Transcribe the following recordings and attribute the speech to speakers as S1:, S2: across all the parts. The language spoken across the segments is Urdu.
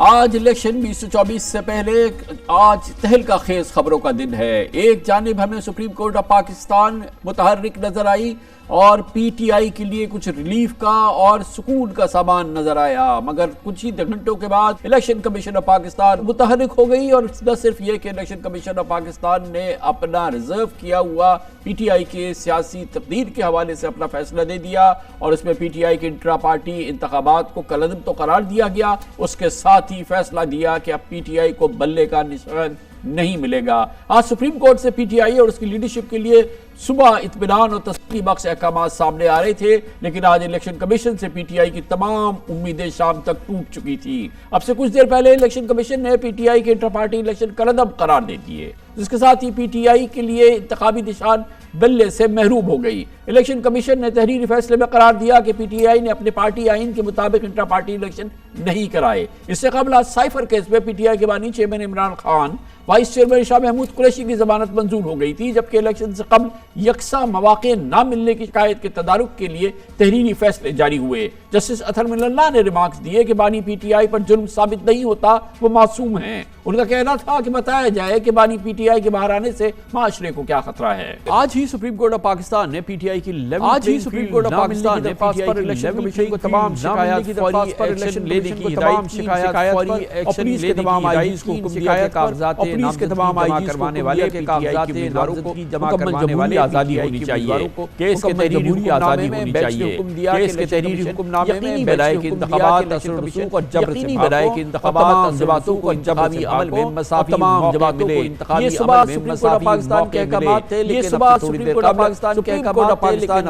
S1: آج الیکشن 2024 سے پہلے آج تہلکہ خیز خبروں کا دن ہے۔ ایک جانب ہمیں سپریم کورٹ آف پاکستان متحرک نظر آئی اور پی ٹی آئی کے لیے کچھ ریلیف کا اور سکون کا سامان نظر آیا، مگر کچھ ہی گھنٹوں کے بعد الیکشن کمیشن آف پاکستان متحرک ہو گئی، اور نہ صرف یہ کہ الیکشن کمیشن آف پاکستان نے اپنا ریزرو کیا ہوا پی ٹی آئی کے سیاسی تقدیر کے حوالے سے اپنا فیصلہ دے دیا، اور اس میں پی ٹی آئی کے انٹرا پارٹی انتخابات کو کالعدم تو قرار دیا گیا، اس کے ساتھ ہی فیصلہ دیا کہ اب پی ٹی آئی کو بلے کا نشان نہیں ملے گا۔ آج سپریم کورٹ سے پی ٹی آئی اور اس کی لیڈرشپ کے لیے صبح اطمینان اور تسلی بخش احکامات سامنے آ رہے تھے، لیکن آج الیکشن کمیشن سے پی ٹی آئی کی تمام امیدیں شام تک ٹوٹ چکی تھی۔ اب سے کچھ دیر پہلے الیکشن کمیشن نے پی ٹی آئی کے انٹر پارٹی الیکشن کالعدم قرار دے دیے، جس کے ساتھ ہی پی ٹی آئی کے لیے انتخابی نشان بلے سے محروم ہو گئی۔ الیکشن کمیشن نے تحریری فیصلے میں قرار دیا کہ پی ٹی آئی نے اپنے پارٹی آئین کے مطابق انٹر پارٹی الیکشن نہیں کرائے۔ اس سے قبل آج سائفر کیس میں پی ٹی آئی کے بانی chairman Imran Khan, vice chairman Shah Mahmood Qureshi کی ضمانت منظور ہو گئی تھی، جبکہ الیکشن سے قبل یکساں مواقع نہ ملنے کی شکایت کے تدارک کے لیے تحریری فیصلے جاری ہوئے۔ جسٹس اطہر من اللہ نے ریمارکس دیے کہ بانی پی ٹی آئی پر جرم ثابت نہیں ہوتا، وہ معصوم ہیں۔ ان کا کہنا تھا کہ بتایا جائے کہ بانی پی ٹی آئی کے باہر آنے سے معاشرے کو کیا خطرہ ہے۔
S2: آج ہی سپریم کورٹ آف پاکستان نے پی ٹی آئی کی سپریم کورٹ آف پاکستان نے پی ٹی آئی کی الیکشن کمیشن کو تمام شکایات فوری ایکشن لینے کی ہدایت کی، فوری ایکشن لینے کی ہدایت کی، شکایت کاغذات نامزدگی جمع کروانے والے کے کاغذات نامزدگی جمع کروانے والے آزادی ہونی چاہیے، کیس کے تحریری آزادی ہونی چاہیے، کیس کے تحریری حکم نامے میں بلائے کے انتخابات اثر و رسوخ اور جبر سے بلائے کے انتخابات جماعتوں کو جبر سے تمام جماعتوں کو انتخابی عمل میں مساوی موقع ملے۔ یہ صبح سپریم کورٹ آف پاکستان کے احکامات تھے، لیکن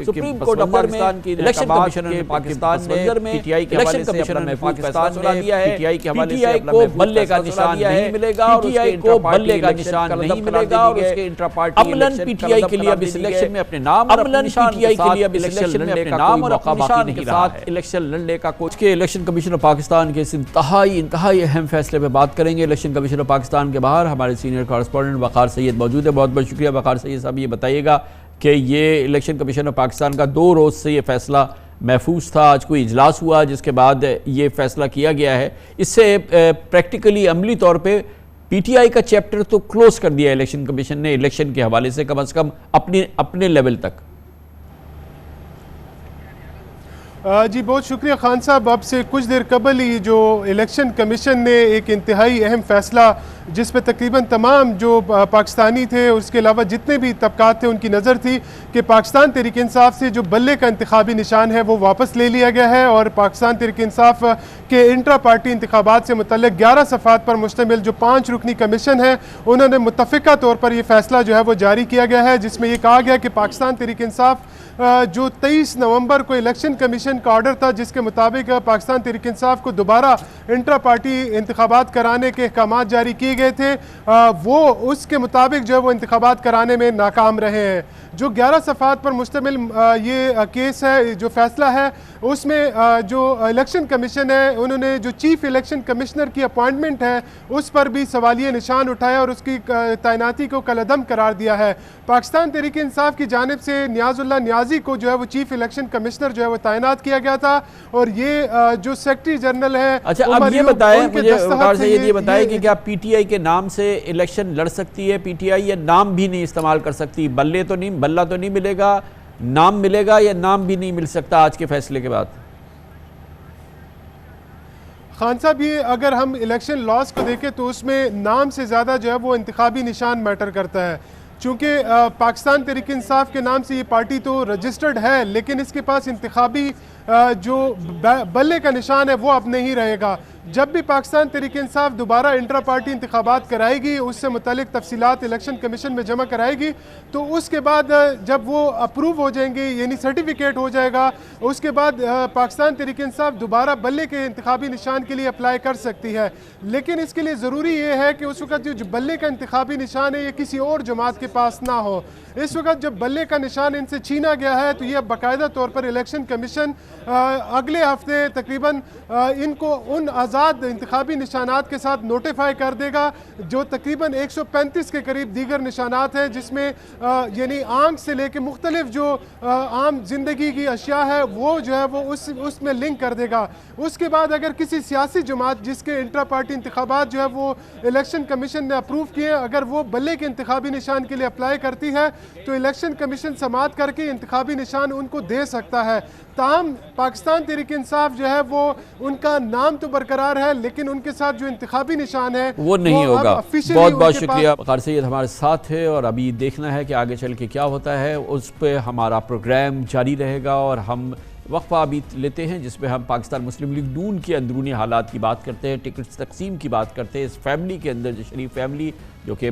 S2: سپریم کورٹ آف پاکستان کی الیکشن کمیشن نے پاکستان نے پی ٹی آئی کے حوالے سے اپنا محفوظ فیصلہ دیا ہے۔ پی ٹی آئی کے حوالے سے اپنا محفوظ بلے کا نشان نہیں ملے گا، پی ٹی آئی کو بلے کا نشان نہیں ملے گا، اور اس کے انٹرا پارٹی
S1: عملاً پی ٹی آئی کے لیے اب اس الیکشن میں اپنے نام اور اپنے نشان کے ساتھ الیکشن لڑنے کا کوئی موقع باقی نہیں رہا ہے۔
S2: الیکشن لڑنے کا کچھ کے الیکشن کمیشن آف پاکستان کے اس انتہائی اہم فیصلے پہ بات کریں گے۔ الیکشن کمیشن آف پاکستان کے باہر ہمارے سینئر کارسپونڈنٹ وقار سید موجود ہے۔ بہت بہت شکریہ وقار سید صاحب۔ یہ بتائیے گا کہ یہ الیکشن کمیشن آف پاکستان کا 2 روز سے یہ فیصلہ محفوظ تھا، آج کوئی اجلاس ہوا جس کے بعد یہ فیصلہ کیا گیا ہے، اس سے پریکٹیکلی عملی طور پہ پی ٹی آئی کا چیپٹر تو کلوز کر دیا الیکشن کمیشن نے الیکشن کے حوالے سے، کم از کم اپنے لیول تک۔
S3: جی بہت شکریہ خان صاحب۔ اب سے کچھ دیر قبل ہی جو الیکشن کمیشن نے ایک انتہائی اہم فیصلہ، جس پہ تقریباً تمام جو پاکستانی تھے، اس کے علاوہ جتنے بھی طبقات تھے، ان کی نظر تھی کہ پاکستان تحریک انصاف سے جو بلے کا انتخابی نشان ہے وہ واپس لے لیا گیا ہے، اور پاکستان تحریک انصاف کے انٹرا پارٹی انتخابات سے متعلق 11 صفحات پر مشتمل جو 5 رکنی کمیشن ہے، انہوں نے متفقہ طور پر یہ فیصلہ جو ہے وہ جاری کیا گیا ہے، جس میں یہ کہا گیا کہ پاکستان تحریک انصاف جو 23 نومبر کو الیکشن کمیشن کا آرڈر تھا، جس کے مطابق پاکستان تحریک انصاف کو دوبارہ انٹرا پارٹی انتخابات کرانے کے احکامات جاری کیے گئے تھے، وہ اس کے مطابق جو ہے وہ انتخابات کرانے میں ناکام رہے ہیں۔ جو 11 صفحات پر مشتمل یہ کیس ہے، جو فیصلہ ہے، اس میں جو الیکشن کمیشن ہے، انہوں نے جو چیف الیکشن کمشنر کی اپوائنٹمنٹ ہے اس پر بھی سوالیہ نشان اٹھایا اور اس کی تعیناتی کو کالعدم قرار دیا ہے۔ پاکستان تحریک انصاف کی جانب سے نیاز اللہ نیازی کو جو ہے وہ چیف الیکشن کمشنر جو ہے وہ تعینات کیا گیا تھا، اور یہ جو سیکرٹری جنرل ہے،
S2: اچھا اب یہ بتائیں مجھے وقار سے یہ بتائیں کہ کیا پی ٹی آئی کے نام سے الیکشن لڑ سکتی ہے پی ٹی آئی، یا نام بھی نہیں استعمال کر سکتی؟ بلہ تو نہیں ملے گا، نام ملے گا، یا نام بھی نہیں مل سکتا آج کے فیصلے کے بعد؟
S3: خان صاحب، یہ اگر ہم الیکشن لاز کو دیکھیں تو اس میں نام سے زیادہ جو ہے وہ انتخابی نشان میٹر کرتا ہے، چونکہ پاکستان تحریک انصاف کے نام سے یہ پارٹی تو رجسٹرڈ ہے، لیکن اس کے پاس انتخابی جو بلے کا نشان ہے وہ اب نہیں رہے گا۔ جب بھی پاکستان تحریک انصاف دوبارہ انٹرا پارٹی انتخابات کرائے گی، اس سے متعلق تفصیلات الیکشن کمیشن میں جمع کرائے گی، تو اس کے بعد جب وہ اپروو ہو جائیں گے، یعنی سرٹیفکیٹ ہو جائے گا، اس کے بعد پاکستان تحریک انصاف دوبارہ بلے کے انتخابی نشان کے لیے اپلائی کر سکتی ہے۔ لیکن اس کے لیے ضروری یہ ہے کہ اس وقت جو بلے کا انتخابی نشان ہے یہ کسی اور جماعت کے پاس نہ ہو۔ اس وقت جب بلے کا نشان ان سے چھینا گیا ہے تو یہ باقاعدہ طور پر الیکشن کمیشن اگلے ہفتے تقریباً ان کو ان آزاد انتخابی نشانات کے ساتھ نوٹیفائی کر دے گا، جو تقریباً 135 کے قریب دیگر نشانات ہیں، جس میں یعنی آنکھ سے لے کے مختلف جو عام زندگی کی اشیاء ہے وہ جو ہے وہ اس میں لنک کر دے گا۔ اس کے بعد اگر کسی سیاسی جماعت جس کے انٹرا پارٹی انتخابات جو ہے وہ الیکشن کمیشن نے اپروو کیے ہیں، اگر وہ بلے کے انتخابی نشان کے لیے اپلائی کرتی ہے تو الیکشن کمیشن سماعت کر کے انتخابی نشان ان کو دے سکتا ہے۔ تاہم پاکستان تحریک انصاف جو ہے وہ ان کا نام تو برقرار ہے، لیکن ان کے ساتھ جو انتخابی نشان ہے
S1: وہ نہیں ہوگا۔ بہت بہت شکریہ قاری سید ہمارے ساتھ ہے، اور ابھی دیکھنا ہے کہ آگے چل کے کیا ہوتا ہے، اس پہ ہمارا پروگرام جاری رہے گا، اور ہم وقفہ ابھی لیتے ہیں جس پہ ہم پاکستان مسلم لیگ نون کے اندرونی حالات کی بات کرتے ہیں، ٹکٹس تقسیم کی بات کرتے ہیں، اس فیملی کے اندر جو شریف فیملی جو کہ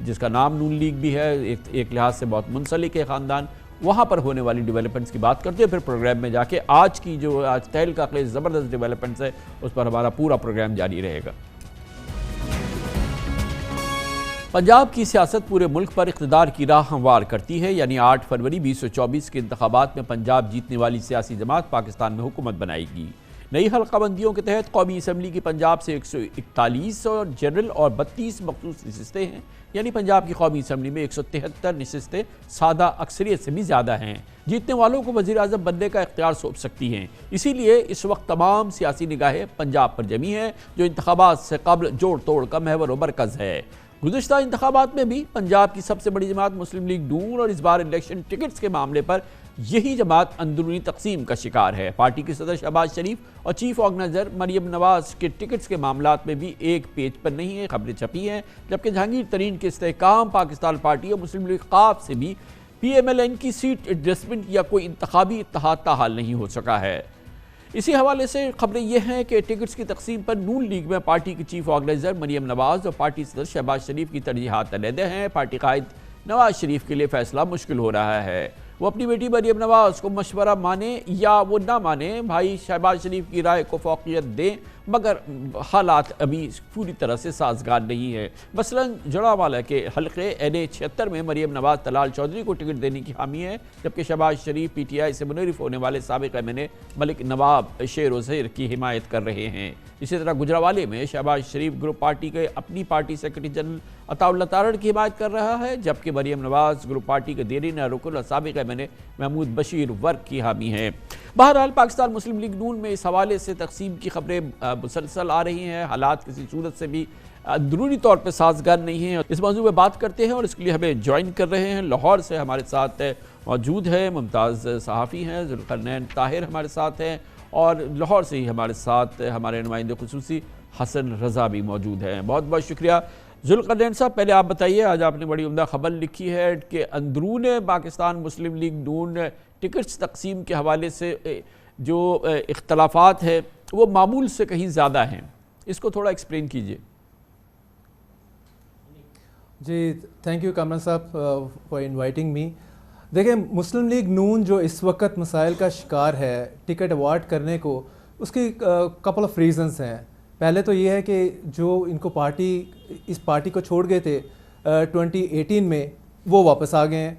S1: جس کا نام نون لیگ بھی ہے، ایک لحاظ سے بہت منسلک ہے خاندان، وہاں پر ہونے والی ڈیولپمنٹس کی بات کرتے ہیں۔ پھر پروگرام میں جا کے آج کی جو تحل کا خیز زبردست ڈیولپمنٹس ہے اس پر ہمارا پورا پروگرام جاری رہے گا۔ پنجاب کی سیاست پورے ملک پر اقتدار کی راہ ہموار کرتی ہے، یعنی 8 فروری 2024 کے انتخابات میں پنجاب جیتنے والی سیاسی جماعت پاکستان میں حکومت بنائے گی۔ نئی حلقہ بندیوں کے تحت قومی اسمبلی کی پنجاب سے 141 اور جنرل اور 32 مخصوص نشستیں ہیں، یعنی پنجاب کی قومی اسمبلی میں 173 نشستیں سادہ اکثریت سے بھی زیادہ ہیں۔ جیتنے والوں کو وزیر اعظم بننے کا اختیار سونپ سکتی ہیں، اسی لیے اس وقت تمام سیاسی نگاہیں پنجاب پر جمی ہیں، جو انتخابات سے قبل جوڑ توڑ کا محور و مرکز ہے۔ گزشتہ انتخابات میں بھی پنجاب کی سب سے بڑی جماعت مسلم لیگ نون، اور اس بار الیکشن ٹکٹس کے معاملے پر یہی جماعت اندرونی تقسیم کا شکار ہے۔ پارٹی کی صدر شہباز شریف اور چیف آرگنائزر مریم نواز کے ٹکٹس کے معاملات میں بھی ایک پیج پر نہیں ہے، خبریں چھپی ہیں، جبکہ جہانگیر ترین کے استحکام پاکستان پارٹی اور مسلم لیگ قاف سے بھی پی ایم ایل این کی سیٹ ایڈجسٹمنٹ یا کوئی انتخابی اتحاد تاحال نہیں ہو سکا ہے۔ اسی حوالے سے خبریں یہ ہیں کہ ٹکٹس کی تقسیم پر نون لیگ میں پارٹی کی چیف آرگنائزر مریم نواز اور پارٹی صدر شہباز شریف کی ترجیحات علیحدہ ہیں۔ پارٹی قائد نواز شریف کے لیے فیصلہ مشکل ہو رہا ہے، وہ اپنی بیٹی مریم نواز کو مشورہ مانے یا وہ نہ مانے، بھائی شہباز شریف کی رائے کو فوقیت دیں، مگر حالات ابھی پوری طرح سے سازگار نہیں ہے۔ مثلاً جڑاوالا کے حلقے NA-76 میں مریم نواز طلال چودھری کو ٹکٹ دینے کی حامی ہے، جبکہ شہباز شریف پی ٹی آئی سے منحرف ہونے والے سابق MNA ملک نواب شیر وزیر کی حمایت کر رہے ہیں۔ اسی طرح گجرانوالے میں شہباز شریف گروپ پارٹی کے اپنی پارٹی سیکرٹری جنرل عطا اللہ تارڑ کی حمایت کر رہا ہے، جبکہ مریم نواز گروپ پارٹی کے دیرینہ رکن اور سابق MNA محمود بشیر ورک کی حامی ہے۔ بہرحال پاکستان مسلم لیگ نون میں اس حوالے سے تقسیم کی خبریں مسلسل آ رہی ہیں، حالات کسی صورت سے بھی اندرونی طور پہ سازگار نہیں ہیں۔ اس موضوع میں بات کرتے ہیں، اور اس کے لیے ہمیں جوائن کر رہے ہیں لاہور سے ہمارے ساتھ موجود ہے ممتاز صحافی ہیں ذوالقرنین طاہر ہمارے ساتھ ہیں، اور لاہور سے ہی ہمارے ساتھ ہمارے نمائندے خصوصی حسن رضا بھی موجود ہیں۔ بہت بہت شکریہ ذوالقرنین صاحب۔ پہلے آپ بتائیے، آج آپ نے بڑی عمدہ خبر لکھی ہے کہ اندرون پاکستان مسلم لیگ نون ٹکٹس تقسیم کے حوالے سے جو اختلافات ہیں وہ معمول سے کہیں زیادہ ہیں، اس کو تھوڑا ایکسپلین کیجئے۔
S4: جی تھینک یو کامران صاحب فار انوائٹنگ می۔ دیکھیں مسلم لیگ نون جو اس وقت مسائل کا شکار ہے ٹکٹ اوارڈ کرنے کو، اس کی کپل آف ریزنز ہیں۔ پہلے تو یہ ہے کہ جو ان کو اس پارٹی کو چھوڑ گئے تھے 2018 میں، وہ واپس آ گئے ہیں۔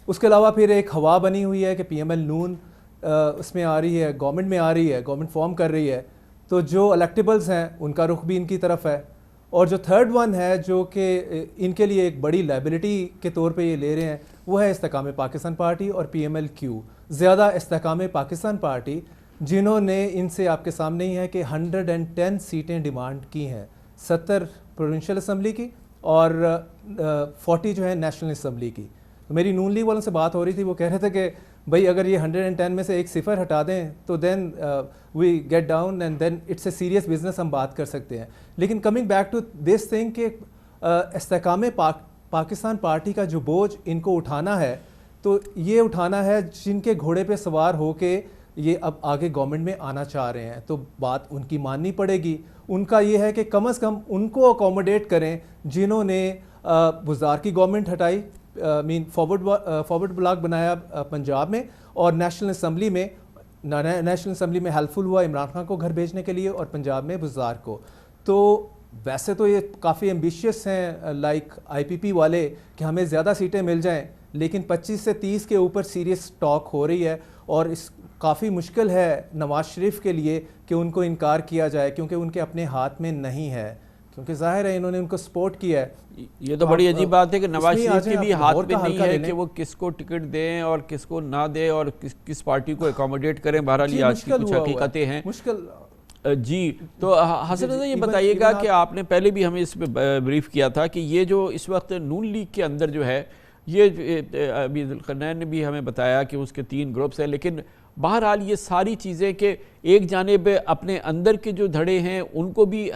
S4: اس کے علاوہ پھر ایک ہوا بنی ہوئی ہے کہ پی ایم ایل نون اس میں آ رہی ہے، گورنمنٹ میں آ رہی ہے، گورنمنٹ فارم کر رہی ہے، تو جو الیکٹیبلز ہیں ان کا رخ بھی ان کی طرف ہے۔ اور جو تھرڈ ون ہے جو کہ ان کے لیے ایک بڑی لائبلٹی کے طور پہ یہ لے رہے ہیں، وہ ہے استحکام پاکستان پارٹی اور پی ایم ایل کیو۔ زیادہ استحکام پاکستان پارٹی جنہوں نے ان سے آپ کے سامنے ہی ہے کہ 110 سیٹیں ڈیمانڈ کی ہیں، 70 پروونشل اسمبلی کی اور 40 جو ہے نیشنل اسمبلی کی۔ تو میری نون لیگ والوں سے بات ہو رہی تھی، وہ کہہ رہے تھے کہ بھائی اگر یہ 110 میں سے ایک صفر ہٹا دیں تو then we get down and then it's a serious business, ہم بات کر سکتے ہیں۔ لیکن coming back to this thing کہ استحکام پاکستان پارٹی کا جو بوجھ ان کو اٹھانا ہے، تو یہ اٹھانا ہے جن کے گھوڑے پہ سوار ہو کے یہ اب آگے گورنمنٹ میں آنا چاہ رہے ہیں، تو بات ان کی ماننی پڑے گی۔ ان کا یہ ہے کہ کم از کم ان کو اکوموڈیٹ کریں جنہوں نے بزار کی گورنمنٹ ہٹائی، فارورڈ بلاک بنایا پنجاب میں، اور نیشنل اسمبلی میں ہیلپ فل ہوا عمران خان کو گھر بھیجنے کے لیے، اور پنجاب میں بزار کو۔ تو ویسے تو یہ کافی ایمبیشیس ہیں لائک IPP والے کہ ہمیں زیادہ سیٹیں مل جائیں، لیکن 25 سے 30 کے اوپر سیریس ٹاک ہو رہی ہے، اور اس کافی مشکل ہے نواز شریف کے لیے کہ ان کو انکار کیا جائے، کیونکہ ان کے اپنے ہاتھ میں نہیں ہے، کیونکہ ظاہر ہے انہوں نے ان کو سپورٹ کیا ہے۔
S2: یہ تو بڑی عجیب بات ہے کہ نواز شریف کے بھی ہاتھ میں نہیں ہے کہ وہ کس کو ٹکٹ دیں اور کس کو نہ دیں اور کس پارٹی کو اکوموڈیٹ کریں۔ بہرحال یہ آج کی کچھ حقیقتیں ہیں
S4: مشکل۔
S2: جی تو حسن رضا یہ بتائیے گا کہ آپ نے پہلے بھی ہمیں اس پہ بریف کیا تھا کہ یہ جو اس وقت نون لیگ کے اندر جو ہے، یہ ابھی ذوالقرنین نے بھی ہمیں بتایا کہ اس کے 3 گروپس ہیں، لیکن بہرحال یہ ساری چیزیں کہ ایک جانب اپنے اندر کے جو دھڑے ہیں ان کو بھی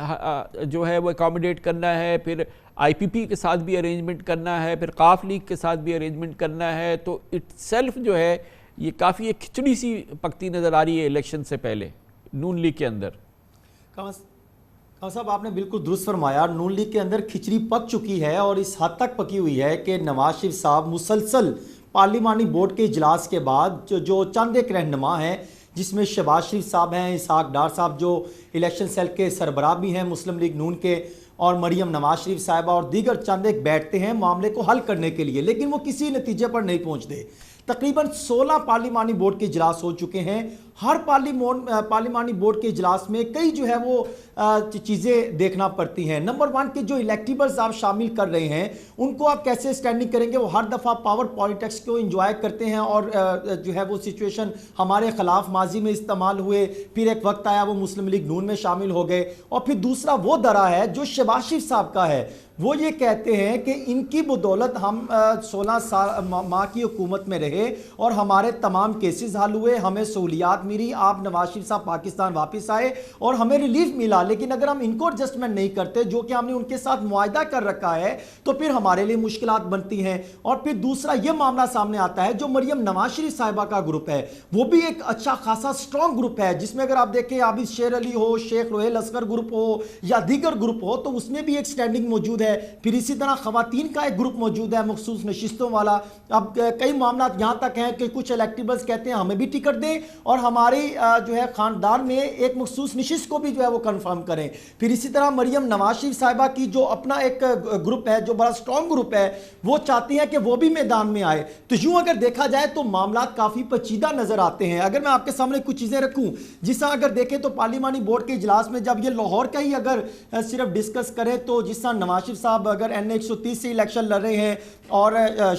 S2: جو ہے وہ اکوموڈیٹ کرنا ہے، پھر آئی پی پی کے ساتھ بھی ارینجمنٹ کرنا ہے، پھر قاف لیگ کے ساتھ بھی ارینجمنٹ کرنا ہے، تو اٹ سیلف جو ہے یہ کافی ایک کھچڑی سی پکتی نظر آ رہی ہے الیکشن سے پہلے نون لیگ کے اندر۔
S5: صاحب آپ نے بالکل درست فرمایا، نون لیگ کے اندر کھچڑی پک چکی ہے، اور اس حد تک پکی ہوئی ہے کہ نواز شریف صاحب مسلسل پارلیمانی بورڈ کے اجلاس کے بعد جو چند ایک رہنما ہیں، جس میں شہباز شریف صاحب ہیں، اسحاق ڈار صاحب جو الیکشن سیل کے سربراہ بھی ہیں مسلم لیگ نون کے، اور مریم نواز شریف صاحبہ اور دیگر چند ایک بیٹھتے ہیں معاملے کو حل کرنے کے لیے، لیکن وہ کسی نتیجے پر نہیں پہنچتے۔ تقریباً 16 پارلیمانی بورڈ کے اجلاس ہو چکے ہیں، ہر پارلیمانی بورڈ کے اجلاس میں کئی جو ہے وہ چیزیں دیکھنا پڑتی ہیں۔ نمبر 1 کہ جو الیکٹیبلز آپ شامل کر رہے ہیں ان کو آپ کیسے سٹینڈنگ کریں گے؟ وہ ہر دفعہ پاور پالیٹکس کو انجوائے کرتے ہیں، اور جو ہے وہ سچویشن ہمارے خلاف ماضی میں استعمال ہوئے، پھر ایک وقت آیا وہ مسلم لیگ نون میں شامل ہو گئے، اور پھر دوسرا وہ درا ہے جو شہباز شریف صاحب کا ہے، وہ یہ کہتے ہیں کہ ان کی بدولت ہم 16 ماہ کی حکومت میں رہے اور ہمارے تمام کیسز حل ہوئے، ہمیں سہولیات ملی، آپ نواز شریف صاحب پاکستان واپس آئے اور ہمیں ریلیف ملا، لیکن اگر ہم ان کو ایڈجسٹمنٹ نہیں کرتے جو کہ ہم نے ان کے ساتھ معاہدہ کر رکھا ہے تو پھر ہمارے لیے مشکلات بنتی ہیں۔ اور پھر دوسرا یہ معاملہ سامنے آتا ہے جو مریم نواز شریف صاحبہ کا گروپ ہے، وہ بھی ایک اچھا خاصا سٹرونگ گروپ ہے، جس میں اگر آپ دیکھیں عابد شیر علی ہو، شیخ روہیل اصغر گروپ ہو یا دیگر گروپ ہو، تو اس میں بھی ایک سٹینڈنگ موجود ہے۔ پھر اسی طرح خواتین کا ایک گروپ موجود ہے مخصوص نشستوں والا۔ اب کئی معاملات یہاں تک ہیں کہ کچھ الیکٹیبلز کہتے ہیں ہمیں بھی ٹکٹ دیں اور ہماری جو ہے خاندان میں ایک مخصوص نشست کو بھی جو ہے وہ کنفرم کریں۔ پھر اسی طرح مریم نواز شریف صاحبہ کی جو اپنا ایک گروپ ہے جو بڑا سٹرونگ گروپ ہے، وہ چاہتی ہیں کہ وہ بھی میدان میں آئے۔ تو یوں اگر دیکھا جائے تو معاملات کافی پیچیدہ نظر آتے ہیں۔ اگر میں آپ کے سامنے کچھ چیزیں رکھوں، جس طرح اگر دیکھیں تو پارلیمانی بورڈ کے اجلاس میں جب یہ لاہور کا ہی اگر صرف ڈسکس کریں تو جس طرح نواز شریف صاحب اگر این 130 سے الیکشن لڑ رہے ہیں اور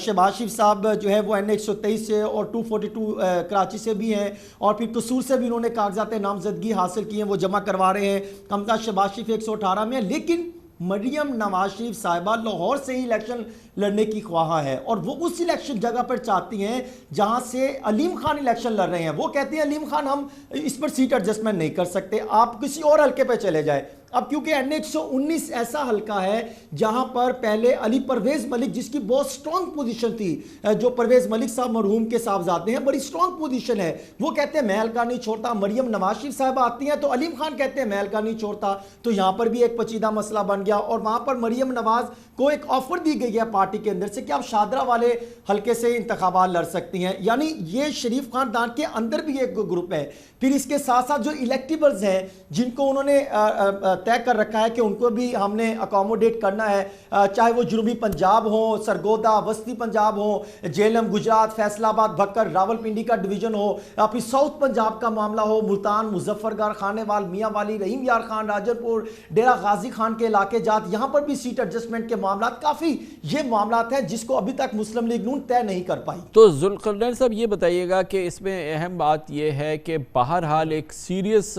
S5: شہباز شریف صاحب جو ہے وہ این 123 سے اور 242 کراچی سے بھی ہیں، اور پھر قصور سے بھی انہوں نے کاغذات نامزدگی حاصل کی ہیں، وہ جمع کروا رہے ہیں۔ حمزہ شہباز شریف 118 میں، لیکن مریم نواز شریف صاحبہ لاہور سے ہی الیکشن لڑنے کی خواہاں ہے، اور وہ اس الیکشن جگہ پر چاہتی ہیں جہاں سے علیم خان الیکشن لڑ رہے ہیں۔ وہ کہتے ہیں علیم خان ہم اس پر سیٹ ایڈجسٹمنٹ نہیں کر سکتے، آپ کسی اور حلقے پہ چلے جائیں۔ اب کیونکہ این 119 ایسا حلقہ ہے جہاں پر پہلے علی پرویز ملک، جس کی بہت سٹرونگ پوزیشن تھی، جو پرویز ملک صاحب مرحوم کے صاحبزادے ہیں، بڑی سٹرونگ پوزیشن ہے، وہ کہتے ہیں میں حلقہ نہیں چھوڑتا۔ مریم نواز شریف صاحبہ آتی ہیں تو علیم خان کہتے ہیں میں حلقہ نہیں چھوڑتا، تو یہاں پر بھی ایک پیچیدہ مسئلہ بن گیا، اور وہاں پر مریم نواز کو ایک آفر دی گئی ہے پارٹی کے اندر سے کہ آپ شادرہ والے حلقے سے انتخابات لڑ سکتی ہیں، یعنی یہ شریف خاندان کے اندر بھی ایک گروپ ہے۔ پھر اس کے ساتھ ساتھ جو الیکٹیبلز ہیں جن کو انہوں نے طے کر رکھا ہے کہ ان کو بھی ہم نے اکوموڈیٹ کرنا ہے، چاہے وہ جنوبی پنجاب ہوں، سرگودا، وسطی پنجاب ہوں، جہلم گجرات، فیصل آباد، بھکر، راول پنڈی کا ڈویژن ہو، پھر ساؤتھ پنجاب کا معاملہ ہو، ملتان، مظفر گڑھ، خانے وال، میاں والی، رحیم یار خان، راجر پور، ڈیرہ غازی خان کے علاقے جات، یہاں پر بھی سیٹ ایڈجسٹمنٹ کے معاملات کافی یہ معاملات ہیں جس کو ابھی تک مسلم لیگ نون طے نہیں کر پائی۔
S2: تو ذوالقرنین صاحب یہ بتائیے گا کہ اس میں اہم بات یہ ہے کہ بہرحال ایک سیریس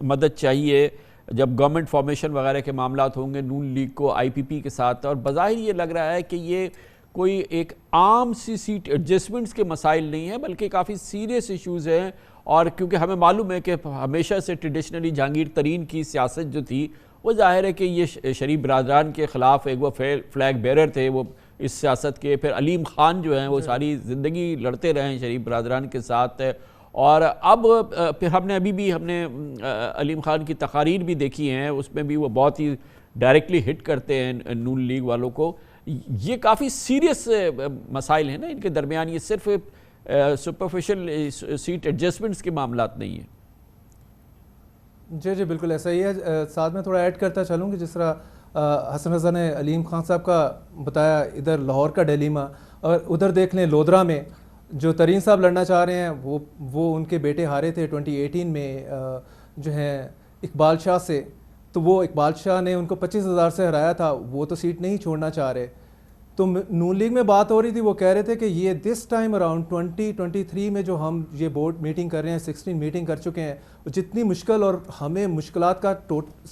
S2: مدد چاہیے جب گورنمنٹ فارمیشن وغیرہ کے معاملات ہوں گے نون لیگ کو آئی پی پی کے ساتھ، اور بظاہر یہ لگ رہا ہے کہ یہ کوئی ایک عام سی سیٹ ایڈجسٹمنٹس کے مسائل نہیں ہیں بلکہ کافی سیریس ایشوز ہیں، اور کیونکہ ہمیں معلوم ہے کہ ہمیشہ سے ٹریڈیشنلی جہانگیر ترین کی سیاست جو تھی وہ ظاہر ہے کہ یہ شریف برادران کے خلاف ایک وہ فلیگ بیرر تھے وہ اس سیاست کے۔ پھر علیم خان جو ہیں وہ ساری زندگی لڑتے رہے ہیں شریف برادران کے ساتھ، اور اب پھر ہم نے علیم خان کی تقاریر بھی دیکھی ہیں، اس میں بھی وہ بہت ہی ڈائریکٹلی ہٹ کرتے ہیں نون لیگ والوں کو۔ یہ کافی سیریس مسائل ہیں نا ان کے درمیان، یہ صرف سپرفیشل سیٹ ایڈجسٹمنٹس کے معاملات نہیں ہیں۔
S4: جی بالکل ایسا ہی ہے۔ ساتھ میں تھوڑا ایڈ کرتا چلوں کہ جس طرح حسن رضا نے علیم خان صاحب کا بتایا ادھر لاہور کا ڈیلیما، اور ادھر دیکھ لیں لودھرا میں جو ترین صاحب لڑنا چاہ رہے ہیں وہ ان کے بیٹے ہارے تھے 2018 میں جو ہیں اقبال شاہ سے, تو وہ اقبال شاہ نے ان کو 25,000 سے ہرایا تھا, وہ تو سیٹ نہیں چھوڑنا چاہ رہے. تو نون لیگ میں بات ہو رہی تھی, وہ کہہ رہے تھے کہ یہ دس ٹائم اراؤنڈ 2023 میں جو ہم یہ بورڈ میٹنگ کر رہے ہیں 16 میٹنگ کر چکے ہیں, جتنی مشکل اور ہمیں مشکلات کا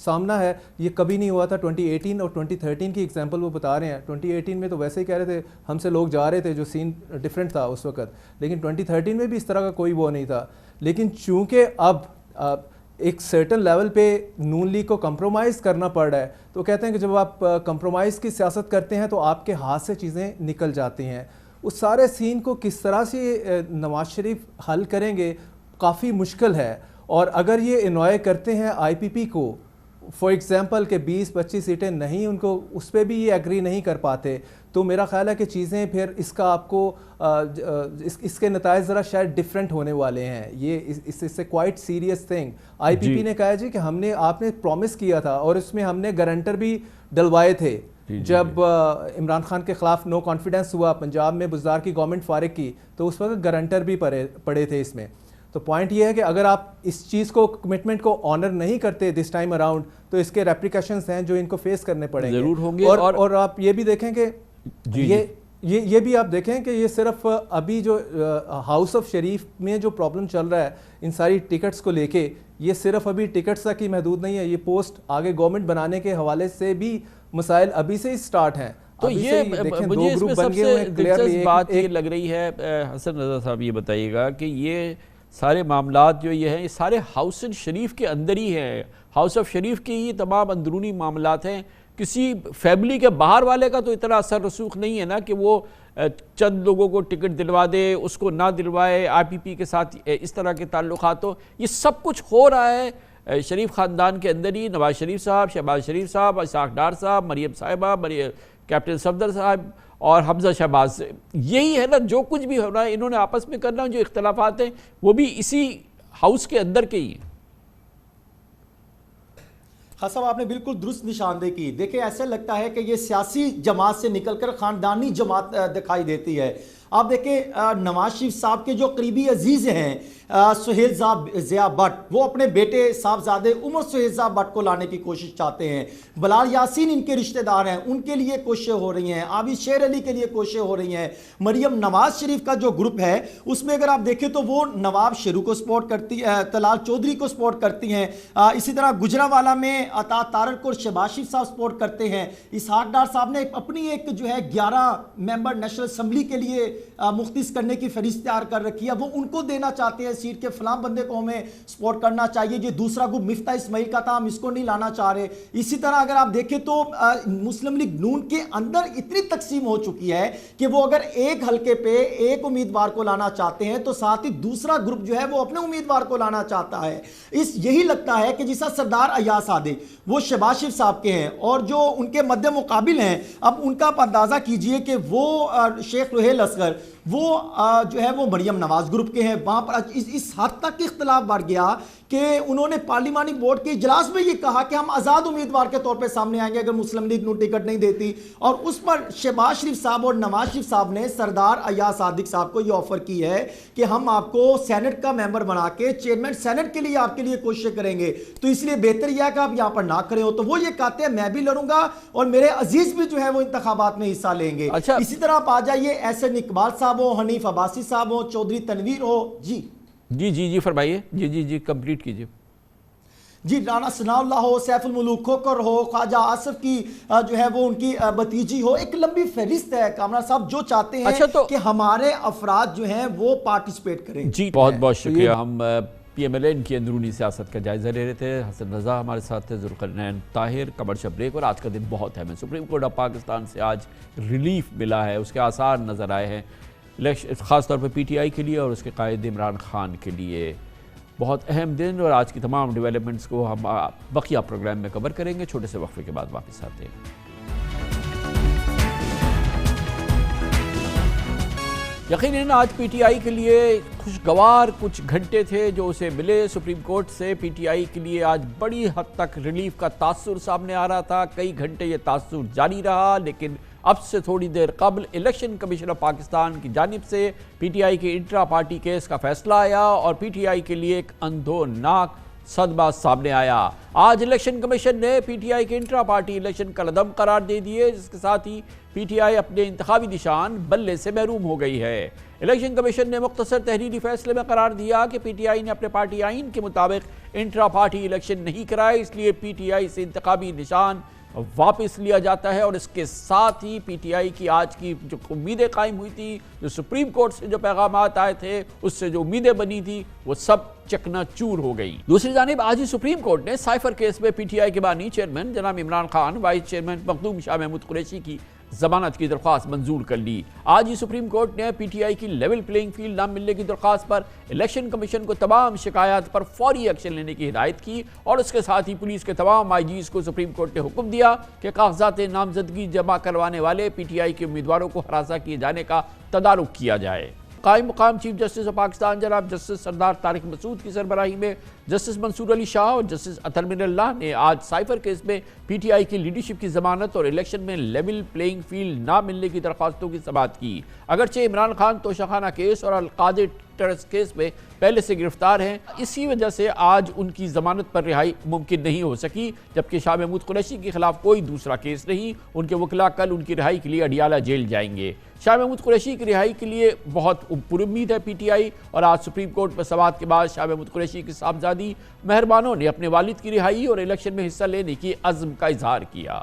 S4: سامنا ہے یہ کبھی نہیں ہوا تھا. 2018 اور 2013 کی ایگزامپل وہ بتا رہے ہیں. 2018 میں تو ویسے ہی کہہ رہے تھے ہم سے لوگ جا رہے تھے, جو سین ڈفرینٹ تھا اس وقت, لیکن 2013 میں بھی اس طرح کا کوئی وہ نہیں تھا. لیکن چونکہ اب ایک سرٹن لیول پہ نون لیگ کو کمپرومائز کرنا پڑ رہا ہے, تو کہتے ہیں کہ جب آپ کمپرومائز کی سیاست کرتے ہیں تو آپ کے ہاتھ سے چیزیں نکل جاتی ہیں. اس سارے سین کو کس طرح سے نواز شریف حل کریں گے کافی مشکل ہے. اور اگر یہ انوائے کرتے ہیں آئی پی پی کو فار ایگزامپل کہ 20-25 سیٹیں نہیں, ان کو اس پہ بھی یہ ایگری نہیں کر پاتے, تو میرا خیال ہے کہ چیزیں پھر اس کا آپ کو اس کے نتائج ذرا شاید ڈفرینٹ ہونے والے ہیں. یہ اس سے کوائٹ سیریس تھنگ. آئی پی پی نے کہا جی کہ آپ نے پرومس کیا تھا, اور اس میں ہم نے گارنٹر بھی ڈلوائے تھے. جب عمران خان کے خلاف نو کانفیڈنس ہوا, پنجاب میں بزدار کی گورنمنٹ فارغ کی, تو اس وقت گارنٹر بھی پڑے تھے اس میں. تو پوائنٹ یہ ہے کہ اگر آپ اس چیز کو کمٹمنٹ کو آنر نہیں کرتے دس ٹائم اراؤنڈ, تو اس کے ریپریکیشنز ہیں جو ان کو فیس کرنے پڑیں گے, ضرور ہوں گے. اور آپ یہ بھی دیکھیں کہ یہ بھی آپ دیکھیں کہ یہ صرف ابھی جو ہاؤس آف شریف میں جو پرابلم چل رہا ہے ان ساری ٹکٹس کو لے کے, یہ صرف ابھی ٹکٹس تک ہی محدود نہیں ہے. یہ پوسٹ آگے گورنمنٹ بنانے کے حوالے سے بھی مسائل ابھی سے ہی سٹارٹ ہیں.
S2: تو یہ مجھے اس میں سب سے دلچسپ بات یہ لگ رہی ہے حسن رضا صاحب, یہ بتائیے گا کہ یہ سارے معاملات جو یہ ہیں یہ سارے ہاؤس شریف کے اندر ہی ہیں, ہاؤس آف شریف کے ہی تمام اندرونی معاملات ہیں. کسی فیملی کے باہر والے کا تو اتنا اثر رسوخ نہیں ہے نا کہ وہ چند لوگوں کو ٹکٹ دلوا دے, اس کو نہ دلوائے, آئی پی پی کے ساتھ اس طرح کے تعلقات ہو. یہ سب کچھ ہو رہا ہے شریف خاندان کے اندر ہی. نواز شریف صاحب, شہباز شریف صاحب, اسحاق ڈار صاحب, مریم صاحبہ, کیپٹن صفدر صاحب اور حمزہ شہباز, یہی ہے نا جو کچھ بھی ہو رہا ہے. انہوں نے آپس میں کرنا, جو اختلافات ہیں وہ بھی اسی ہاؤس کے اندر کے ہی ہیں.
S5: صاحب آپ نے بالکل درست نشاندہی کی. دیکھیں ایسے لگتا ہے کہ یہ سیاسی جماعت سے نکل کر خاندانی جماعت دکھائی دیتی ہے. آپ دیکھیں نواز شریف صاحب کے جو قریبی عزیز ہیں سہیل ضیاء بٹ, وہ اپنے بیٹے صاحبزادے عمر سہیل ضیاء بٹ کو لانے کی کوشش چاہتے ہیں. بلال یاسین ان کے رشتہ دار ہیں, ان کے لیے کوششیں ہو رہی ہیں. عابد شیر علی کے لیے کوششیں ہو رہی ہیں. مریم نواز شریف کا جو گروپ ہے اس میں اگر آپ دیکھیں تو وہ نواب شروع کو سپورٹ کرتی ہے, طلال چودھری کو سپورٹ کرتی ہیں. اسی طرح گجرانوالہ میں عطا تارک کو شہباز شریف صاحب سپورٹ کرتے ہیں. اسحاق ڈار صاحب نے اپنی ایک جو ہے 11 ممبر نیشنل اسمبلی کے لیے مختص کرنے کی فہرست تیار کر رکھی ہے, وہ ان کو دینا چاہتے ہیں سیٹ کے فلاں بندے کو ہمیں سپورٹ کرنا چاہیے. یہ دوسرا گروپ مفتاح اسماعیل کا تھا, ہم اس کو نہیں لانا چاہ رہے. اسی طرح اگر آپ دیکھیں تو مسلم لیگ نون کے اندر اتنی تقسیم ہو چکی ہے کہ وہ اگر ایک حلقے پہ ایک امیدوار کو لانا چاہتے ہیں تو ساتھ ہی دوسرا گروپ جو ہے وہ اپنے امیدوار کو لانا چاہتا ہے. یہی لگتا ہے کہ جیسا سردار ایاز صادق وہ شہباز شریف صاحب کے ہیں, اور جو ان کے مد مقابل ہیں اب ان کا اندازہ کیجئے کہ وہ شیخ رحیل اصغر وہ جو ہے وہ مریم نواز گروپ کے ہیں. وہاں پر اس حد تک اختلاف بڑھ گیا کہ انہوں نے پارلیمانی بورڈ کے اجلاس میں یہ کہا کہ ہم آزاد امیدوار کے طور پہ سامنے آئیں گے اگر مسلم لیگ نون ٹکٹ نہیں دیتی. اور اس پر شہباز شریف صاحب اور نواز شریف صاحب نے سردار ایاز صادق صاحب کو یہ آفر کی ہے کہ ہم آپ کو سینٹ کا ممبر بنا کے چیئرمین سینٹ کے لیے آپ کے لیے کوششیں کریں گے, تو اس لیے بہتر یہ ہے کہ آپ یہاں پر نہ کھڑے ہو. تو وہ یہ کہتے ہیں میں بھی لڑوں گا اور میرے عزیز بھی جو ہے وہ انتخابات میں حصہ لیں گے. اسی طرح آپ آ جائیے احسن اقبال صاحب ہو, حنیف عباسی صاحب ہو, چودھری تنویر ہو. جی
S2: فرمائیے. جی کمپلیٹ کیجئے.
S5: جی رانا ثناء اللہ ہو, سیف الملوک کھوکر ہو, خواجہ آصف کی جو ہے وہ ان کی بھتیجی ہو, ایک لمبی فہرست ہے کامران صاحب جو چاہتے ہیں کہ ہمارے افراد جو ہیں وہ پارٹیسپیٹ کریں.
S2: جی بہت بہت شکریہ. ہم پی ایم ایل این کی اندرونی سیاست کا جائزہ لے رہے تھے. حسن رضا ہمارے ساتھ تھے, ذوالقرنین طاہر. Commercial break. اور آج کا دن بہت اہم ہے. سپریم کورٹ آف پاکستان سے آج ریلیف ملا ہے, اس کے آثار نظر آئے ہیں خاص طور پر پی ٹی آئی کے لیے اور اس کے قائد عمران خان کے لیے. بہت اہم دن, اور آج کی تمام ڈیولپمنٹس کو ہم بقیہ پروگرام میں کور کریں گے. چھوٹے سے وقفے کے بعد واپس آتے ہیں. یقیناً آج پی ٹی آئی کے لیے خوشگوار کچھ گھنٹے تھے جو اسے ملے سپریم کورٹ سے. پی ٹی آئی کے لیے آج بڑی حد تک ریلیف کا تاثر سامنے آ رہا تھا. کئی گھنٹے یہ تاثر جاری رہا, لیکن
S1: اب سے تھوڑی دیر قبل الیکشن کمیشن آف پاکستان کی جانب سے پی ٹی آئی کے انٹرا پارٹی کیس کا فیصلہ آیا اور پی ٹی آئی کے لیے ایک اندھوناک صدمہ سامنے آیا۔ آج الیکشن کمیشن نے پی ٹی آئی کے انٹرا پارٹی الیکشن کا عدم قرار دے دیے، جس کے ساتھ ہی پی ٹی آئی اپنے انتخابی نشان بلے سے محروم ہو گئی ہے۔ الیکشن کمیشن نے مختصر تحریری فیصلے میں قرار دیا کہ پی ٹی آئی نے اپنے پارٹی آئین کے مطابق انٹرا پارٹی الیکشن نہیں کرائے، اس لیے پی ٹی آئی سے انتخابی نشان واپس لیا جاتا ہے، اور اس کے ساتھ ہی پی ٹی آئی کی آج کی جو امیدیں قائم ہوئی تھی، جو سپریم کورٹ سے جو پیغامات آئے تھے، اس سے جو امیدیں بنی تھی، وہ سب چکنا چور ہو گئی۔ دوسری جانب آج ہی سپریم کورٹ نے سائفر کیس میں پی ٹی آئی کے بانی چیئرمین جناب عمران خان، وائس چیئرمین مخدوم شاہ محمود قریشی کی ضمانت کی درخواست منظور کر لی۔ آج ہی سپریم کورٹ نے پی ٹی آئی کی لیول پلینگ فیلڈ نہ ملنے کی درخواست پر الیکشن کمیشن کو تمام شکایات پر فوری ایکشن لینے کی ہدایت کی، اور اس کے ساتھ ہی پولیس کے تمام آئی جیز کو سپریم کورٹ نے حکم دیا کہ کاغذات نامزدگی جمع کروانے والے پی ٹی آئی کے امیدواروں کو ہراساں کیے جانے کا تدارک کیا جائے۔ قائم مقام چیف جسٹس آف پاکستان جناب جسٹس سردار طارق مسعود کی سربراہی میں جسٹس منصور علی شاہ اور جسٹس اطہر من اللہ نے آج سائفر کیس میں پی ٹی آئی کی لیڈرشپ کی ضمانت اور الیکشن میں لیول پلینگ فیلڈ نہ ملنے کی درخواستوں کی سماعت کی۔ اگرچہ عمران خان توشہ کیس اور القادر ٹرسٹ کیس میں پہلے سے گرفتار ہیں، اسی وجہ سے آج ان کی ضمانت پر رہائی ممکن نہیں ہو سکی، جبکہ شاہ محمود قریشی کے خلاف کوئی دوسرا کیس نہیں۔ ان کے وکلاء کل ان کی رہائی کے لیے اڈیالہ جیل جائیں گے۔ شاہ محمود قریشی کی رہائی کے لیے بہت پر امید ہے پی ٹی آئی، اور آج سپریم کورٹ میں سماعت کے بعد شاہ محمود قریشی کی صاحبزادی مہربانوں نے اپنے والد کی رہائی اور الیکشن میں حصہ لینے کی عزم کا اظہار کیا۔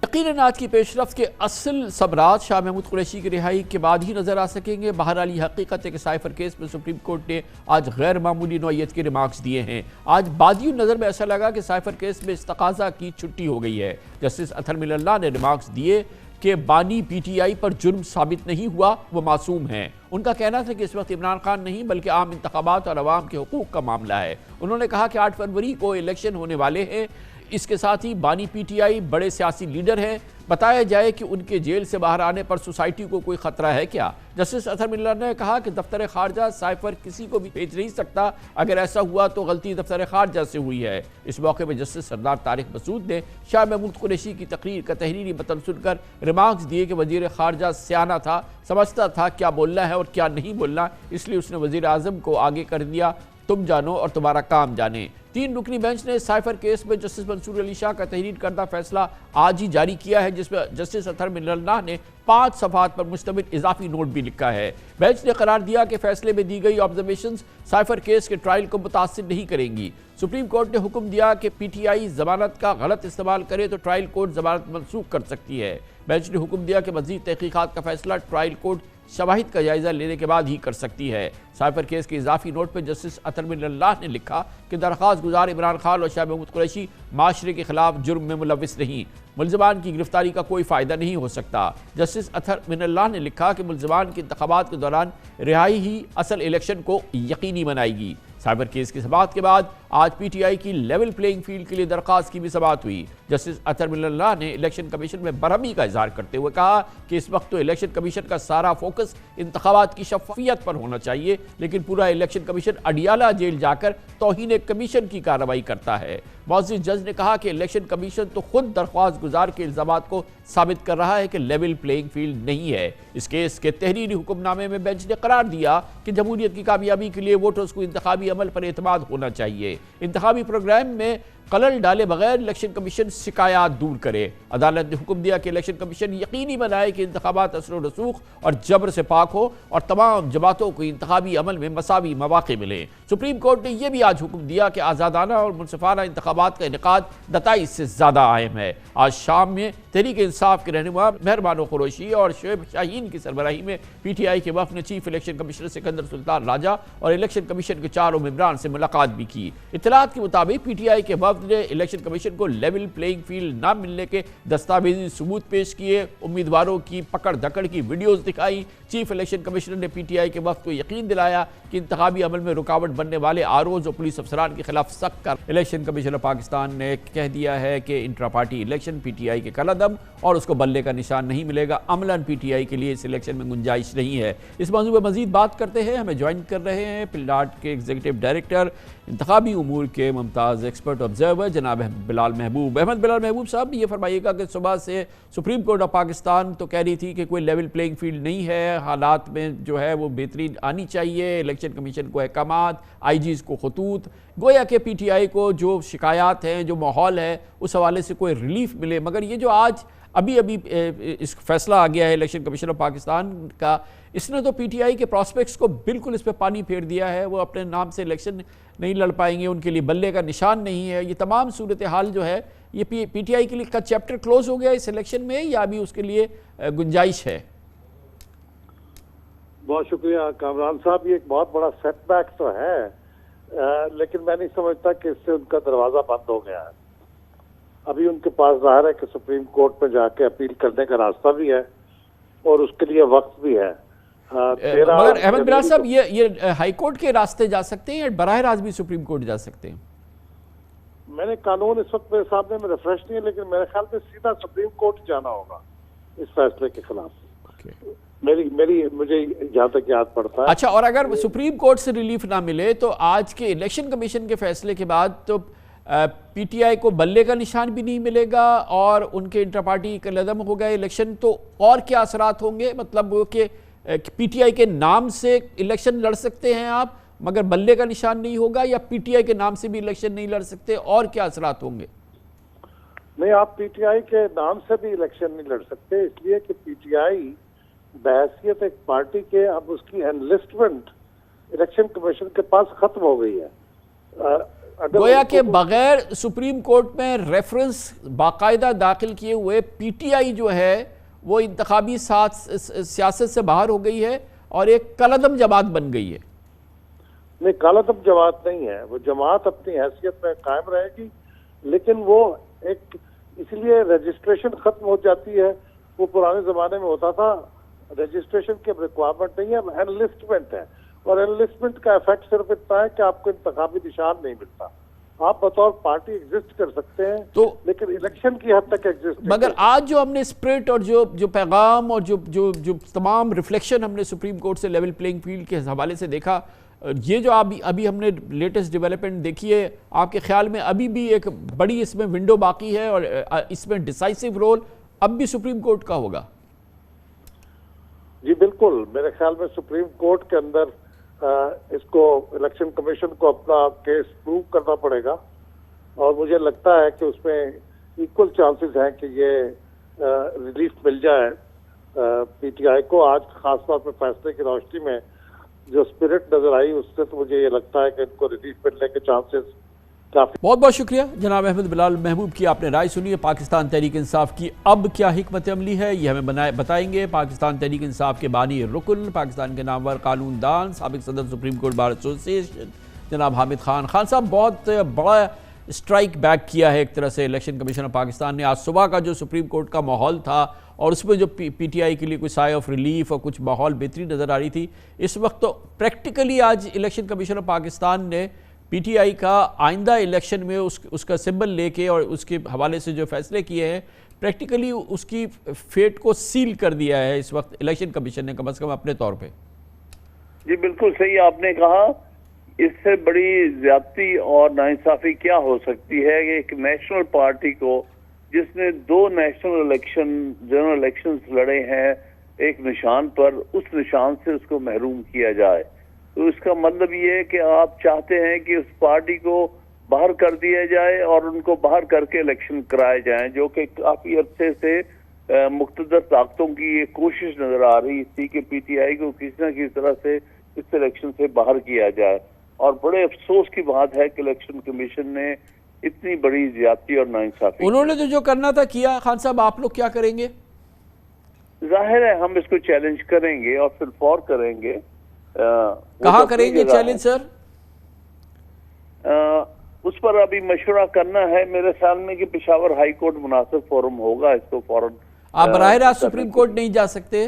S1: یقیناً آج کی پیش رفت کے اصل ثمرات شاہ محمود قریشی کی رہائی کے بعد ہی نظر آ سکیں گے۔ بہرحال یہ حقیقت ہے کہ سائفر کیس میں سپریم کورٹ نے آج غیر معمولی نوعیت کے ریمارکس دیے ہیں۔ آج بادی نظر میں ایسا لگا کہ سائفر کیس میں استقاضہ کی چھٹی ہو گئی ہے۔ جسٹس اطہر من اللہ نے ریمارکس دیے کہ بانی پی ٹی آئی پر جرم ثابت نہیں ہوا، وہ معصوم ہیں۔ ان کا کہنا تھا کہ اس وقت عمران خان نہیں بلکہ عام انتخابات اور عوام کے حقوق کا معاملہ ہے۔ انہوں نے کہا کہ 8 فروری کو الیکشن ہونے والے ہیں، اس کے ساتھ ہی بانی پی ٹی آئی بڑے سیاسی لیڈر ہیں، بتایا جائے کہ ان کے جیل سے باہر آنے پر سوسائٹی کو کوئی خطرہ ہے کیا؟ جسٹس اطہر من اللہ نے کہا کہ دفتر خارجہ سائفر کسی کو بھی بھیج نہیں سکتا، اگر ایسا ہوا تو غلطی دفتر خارجہ سے ہوئی ہے۔ اس موقع پہ جسٹس سردار طارق مسعود نے شاہ محمود قریشی کی تقریر کا تحریری متن سن کر ریمارکس دیے کہ وزیر خارجہ سیانہ تھا، سمجھتا تھا کیا بولنا ہے اور کیا نہیں بولنا، اس لیے اس نے وزیر اعظم کو آگے کر دیا، تم جانو اور تمہارا کام جانے۔ 3 رکنی بینچ نے سائفر کیس میں جسٹس منصور علی شاہ کا تحریر کردہ فیصلہ آج ہی جاری کیا ہے، جس میں جسٹس اطہر من اللہ نے 5 صفحات پر مشتمل اضافی نوٹ بھی لکھا ہے۔ بینچ نے قرار دیا کہ فیصلے میں دی گئی آبزرویشنز سائفر کیس کے ٹرائل کو متاثر نہیں کریں گی۔ سپریم کورٹ نے حکم دیا کہ پی ٹی آئی ضمانت کا غلط استعمال کرے تو ٹرائل کورٹ ضمانت منسوخ کر سکتی ہے۔ بینچ نے حکم دیا کہ مزید تحقیقات کا فیصلہ ٹرائل کورٹ شواہد کا جائزہ لینے کے بعد ہی کر سکتی ہے۔ سائفر کیس کے اضافی نوٹ پہ جسٹس اطہر من اللہ نے لکھا کہ درخواست گزار عمران خان اور شاہ محمود قریشی معاشرے کے خلاف جرم میں ملوث نہیں، ملزمان کی گرفتاری کا کوئی فائدہ نہیں ہو سکتا۔ جسٹس اطہر من اللہ نے لکھا کہ ملزمان کے انتخابات کے دوران رہائی ہی اصل الیکشن کو یقینی بنائے گی۔ سائبر کیس کی سماعت کے بعد آج پی ٹی آئی کی لیول پلینگ فیلڈ کے لیے درخواست کی بھی سماعت ہوئی۔ جسٹس اطہر من اللہ نے الیکشن کمیشن میں برہمی کا اظہار کرتے ہوئے کہا کہ اس وقت تو الیکشن کمیشن کا سارا فوکس انتخابات کی شفافیت پر ہونا چاہیے، لیکن پورا الیکشن کمیشن اڈیالہ جیل جا کر توہین کمیشن کی کارروائی کرتا ہے۔ معزز جج نے کہا کہ الیکشن کمیشن تو خود درخواست گزار کے الزامات کو ثابت کر رہا ہے کہ لیول پلینگ فیلڈ نہیں ہے۔ اس کیس کے تحریری حکم نامے میں بینچ نے قرار دیا کہ جمہوریت کی کامیابی کے لیے ووٹرز کو انتخابی عمل پر اعتماد ہونا چاہیے۔ انتخابی پروگرام میں خلل ڈالے بغیر الیکشن کمیشن شکایات دور کرے۔ عدالت نے حکم دیا کہ الیکشن کمیشن یقینی بنائے کہ انتخابات اثر و رسوخ اور جبر سے پاک ہو اور تمام جماعتوں کو انتخابی عمل میں مساوی مواقع ملے۔ سپریم کورٹ نے یہ بھی آج حکم دیا کہ آزادانہ اور منصفانہ انتخابات کا انعقاد نتائج سے زیادہ اہم ہے۔ آج شام میں تحریک انصاف کے رہنما مہربانو قریشی اور شعیب شاہین کی سربراہی میں پی ٹی آئی کے وفد نے چیف الیکشن کمشنر سکندر سلطان راجہ اور الیکشن کمیشن کے 4 ممبران سے ملاقات بھی کی۔ اطلاعات کے مطابق پی ٹی آئی کے وفد نے الیکشن کمیشن کو لیول پلینگ فیلڈ نہ ملنے کے دستاویزی ثبوت پیش کیے، امیدواروں کی پکڑ دھکڑ کی ویڈیوز دکھائی،
S2: چیف الیکشن کمشنر نے پی ٹی آئی کے وفد کو یقین دلایا کہ انتخابی عمل میں رکاوٹ بننے والے آروز اور پولیس افسران کے خلاف سخت کر الیکشن کمشنر پاکستان نے کہہ دیا ہے کہ intra party election P T I کے کالعدم اور اس کو بلے کا نشان نہیں ملے گا. عملاً پی ٹی آئی کے لیے اس الیکشن میں گنجائش نہیں ہے. اس موضوع پر مزید بات کرتے ہیں. ہمیں جوائن کر رہے ہیں پلاٹ کے ایگزیکٹو ڈائریکٹر انتخابی امور کے ممتاز ایکسپرٹ آبزرور جناب بلال محبوب. بلال محبوب صاحب، یہ فرمائیے گا کہ صبح سے سپریم کورٹ آف پاکستان تو کہہ رہی تھی کہ کوئی لیول پلینگ فیلڈ نہیں ہے، حالات میں جو ہے وہ بہترین آنی چاہیے، الیکشن کمیشن کو احکامات، آئی جیز کو خطوط، گویا کہ پی ٹی آئی کو جو شکایات ہیں، جو ماحول ہے، اس حوالے سے کوئی ریلیف ملے. مگر یہ جو آج ابھی اس فیصلہ آ گیا ہے الیکشن کمیشن آف پاکستان کا، اس نے تو پی ٹی آئی کے پراسپیکٹس کو بالکل اس پہ پانی پھیر دیا ہے. وہ اپنے نام سے الیکشن نہیں لڑ پائیں گے، ان کے لیے بلے کا نشان نہیں ہے. یہ تمام صورتحال جو ہے یہ پی ٹی آئی کے لیے کا چیپٹر کلوز ہو گیا اس الیکشن میں، یا ابھی اس کے لیے گنجائش ہے؟
S6: بہت شکریہ کامران صاحب. یہ ایک بہت بڑا سیٹ بیک تو ہے، لیکن میں نہیں سمجھتا کہ اس سے ان کا دروازہ بند ہو گیا ہے. ابھی ان کے پاس ظاہر ہے کہ سپریم کورٹ میں جا کے اپیل کرنے کا راستہ بھی ہے اور اس کے لیے وقت بھی ہے.
S2: مگر احمد بلال صاحب، یہ ہائی کورٹ کے راستے جا سکتے ہیں یا براہ راست بھی سپریم کورٹ جا سکتے ہیں؟
S6: میں نے قانون اس وقت میرے سامنے میں ریفریش نہیں ہے، لیکن میرے خیال میں سیدھا سپریم کورٹ جانا ہوگا اس فیصلے کے خلاف. مجھے جہاں تک یاد پڑتا ہے.
S2: اچھا، اور اگر سپریم کورٹ سے ریلیف نہ ملے تو آج کے الیکشن کمیشن کے فیصلے کے بعد تو پی ٹی آئی کو بلے کا نشان بھی نہیں ملے گا اور ان کے انٹر پارٹی کالعدم ہو گئے الیکشن، تو اور کیا اثرات ہوں گے؟ مطلب وہ کہ پی ٹی آئی کے نام سے الیکشن لڑ سکتے ہیں آپ مگر بلے کا نشان نہیں ہوگا، یا پی ٹی آئی کے نام سے بھی الیکشن نہیں لڑ سکتے؟ اور کیا اثرات ہوں گے؟
S6: نہیں، آپ پی ٹی آئی کے نام سے بھی الیکشن نہیں لڑ سکتے، اس لیے کہ پی ٹی آئی بحیثیت ایک پارٹی کے اب اس کی انلسٹمنٹ الیکشن کمیشن کے پاس ختم ہو گئی ہے.
S2: گویا کہ بغیر سپریم کورٹ میں ریفرنس باقاعدہ داخل کیے ہوئے پی ٹی آئی جو ہے وہ انتخابی سیاست سے باہر ہو گئی ہے اور ایک کالعدم جماعت بن گئی ہے.
S6: نہیں، کالعدم جماعت نہیں ہے، وہ جماعت اپنی حیثیت میں قائم رہے گی، لیکن وہ ایک اس لیے رجسٹریشن ختم ہو جاتی ہے. وہ پرانے زمانے میں ہوتا تھا رجسٹریشن کی ریکوائرمنٹ نہیں ہے، انلسٹمنٹ ہے، اور انلسٹمنٹ کا ایفیکٹ صرف اتنا ہے کہ آپ کو انتخابی نشان نہیں ملتا. آپ بطور پارٹی ایگزسٹ کر سکتے ہیں
S2: تو
S6: لیکن الیکشن کی حد تک ایگزسٹ نہیں.
S2: مگر آج جو ہم نے اسپرٹ اور جو پیغام اور جو تمام ریفلیکشن ہم نے سپریم کورٹ سے لیول پلینگ فیلڈ کے حوالے سے دیکھا، یہ جو ابھی ہم نے لیٹسٹ ڈیولپمنٹ دیکھی ہے، آپ کے خیال میں ابھی بھی ایک بڑی اس میں ونڈو باقی ہے اور اس میں ڈیسائسو رول اب بھی سپریم کورٹ کا ہوگا؟
S6: جی بالکل، میرے خیال میں سپریم کورٹ کے اندر اس کو الیکشن کمیشن کو اپنا کیس پروو کرنا پڑے گا، اور مجھے لگتا ہے کہ اس میں ایکول چانسز ہیں کہ یہ ریلیف مل جائے پی ٹی آئی کو. آج خاص طور پہ فیصلے کی روشنی میں جو اسپرٹ نظر آئی، اس سے تو مجھے یہ لگتا ہے کہ ان کو ریلیف ملنے کے چانسز کافی.
S2: بہت بہت شکریہ جناب احمد بلال محبوب کی، آپ نے رائے سنی ہے. پاکستان تحریک انصاف کی اب کیا حکمت عملی ہے یہ ہمیں بتائیں گے پاکستان تحریک انصاف کے بانی رکن، پاکستان کے نامور قانون دان، سابق صدر سپریم کورٹ بار ایسوسی ایشن جناب حامد خان. خان صاحب، بہت بڑا اسٹرائک بیک کیا ہے ایک طرح سے الیکشن کمیشن آف پاکستان نے. آج صبح کا جو سپریم کورٹ کا ماحول تھا اور اس میں جو پی ٹی آئی کے لیے کوئی سائے آف ریلیف اور کچھ ماحول بہتری نظر آ رہی تھی، اس وقت تو پریکٹیکلی آج الیکشن کمیشن آف پاکستان نے پی ٹی آئی کا آئندہ الیکشن میں اس کا سمبل لے کے اور اس کے حوالے سے جو فیصلے کیے ہیں، پریکٹیکلی اس کی فیٹ کو سیل کر دیا ہے اس وقت الیکشن کمیشن نے، کم از کم اپنے طور پہ.
S7: جی بالکل صحیح آپ نے کہا. اس سے بڑی زیادتی اور ناانصافی کیا ہو سکتی ہے کہ ایک نیشنل پارٹی کو جس نے 2 نیشنل الیکشن جنرل الیکشنز لڑے ہیں ایک نشان پر، اس نشان سے اس کو محروم کیا جائے. تو اس کا مطلب یہ ہے کہ آپ چاہتے ہیں کہ اس پارٹی کو باہر کر دیا جائے اور ان کو باہر کر کے الیکشن کرائے جائیں، جو کہ کافی عرصے سے مقتدر طاقتوں کی یہ کوشش نظر آ رہی تھی کہ پی ٹی آئی کو کسی نہ کسی طرح سے اس الیکشن سے باہر کیا جائے. اور بڑے افسوس کی بات ہے کہ الیکشن کمیشن نے اتنی بڑی زیادتی اور ناانصافی.
S2: انہوں نے تو جو کرنا تھا کیا. خان صاحب، آپ لوگ کیا کریں گے؟
S7: ظاہر ہے ہم اس کو چیلنج کریں گے اور پھر فور کریں گے.
S2: کہاں کریں گے چیلنج سر؟
S7: اس پر ابھی مشورہ کرنا ہے. میرے خیال میں کہ پشاور ہائی کورٹ مناسب فورم ہوگا اس کو فوراً.
S2: آپ براہ راست سپریم کورٹ نہیں جا سکتے؟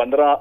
S8: 15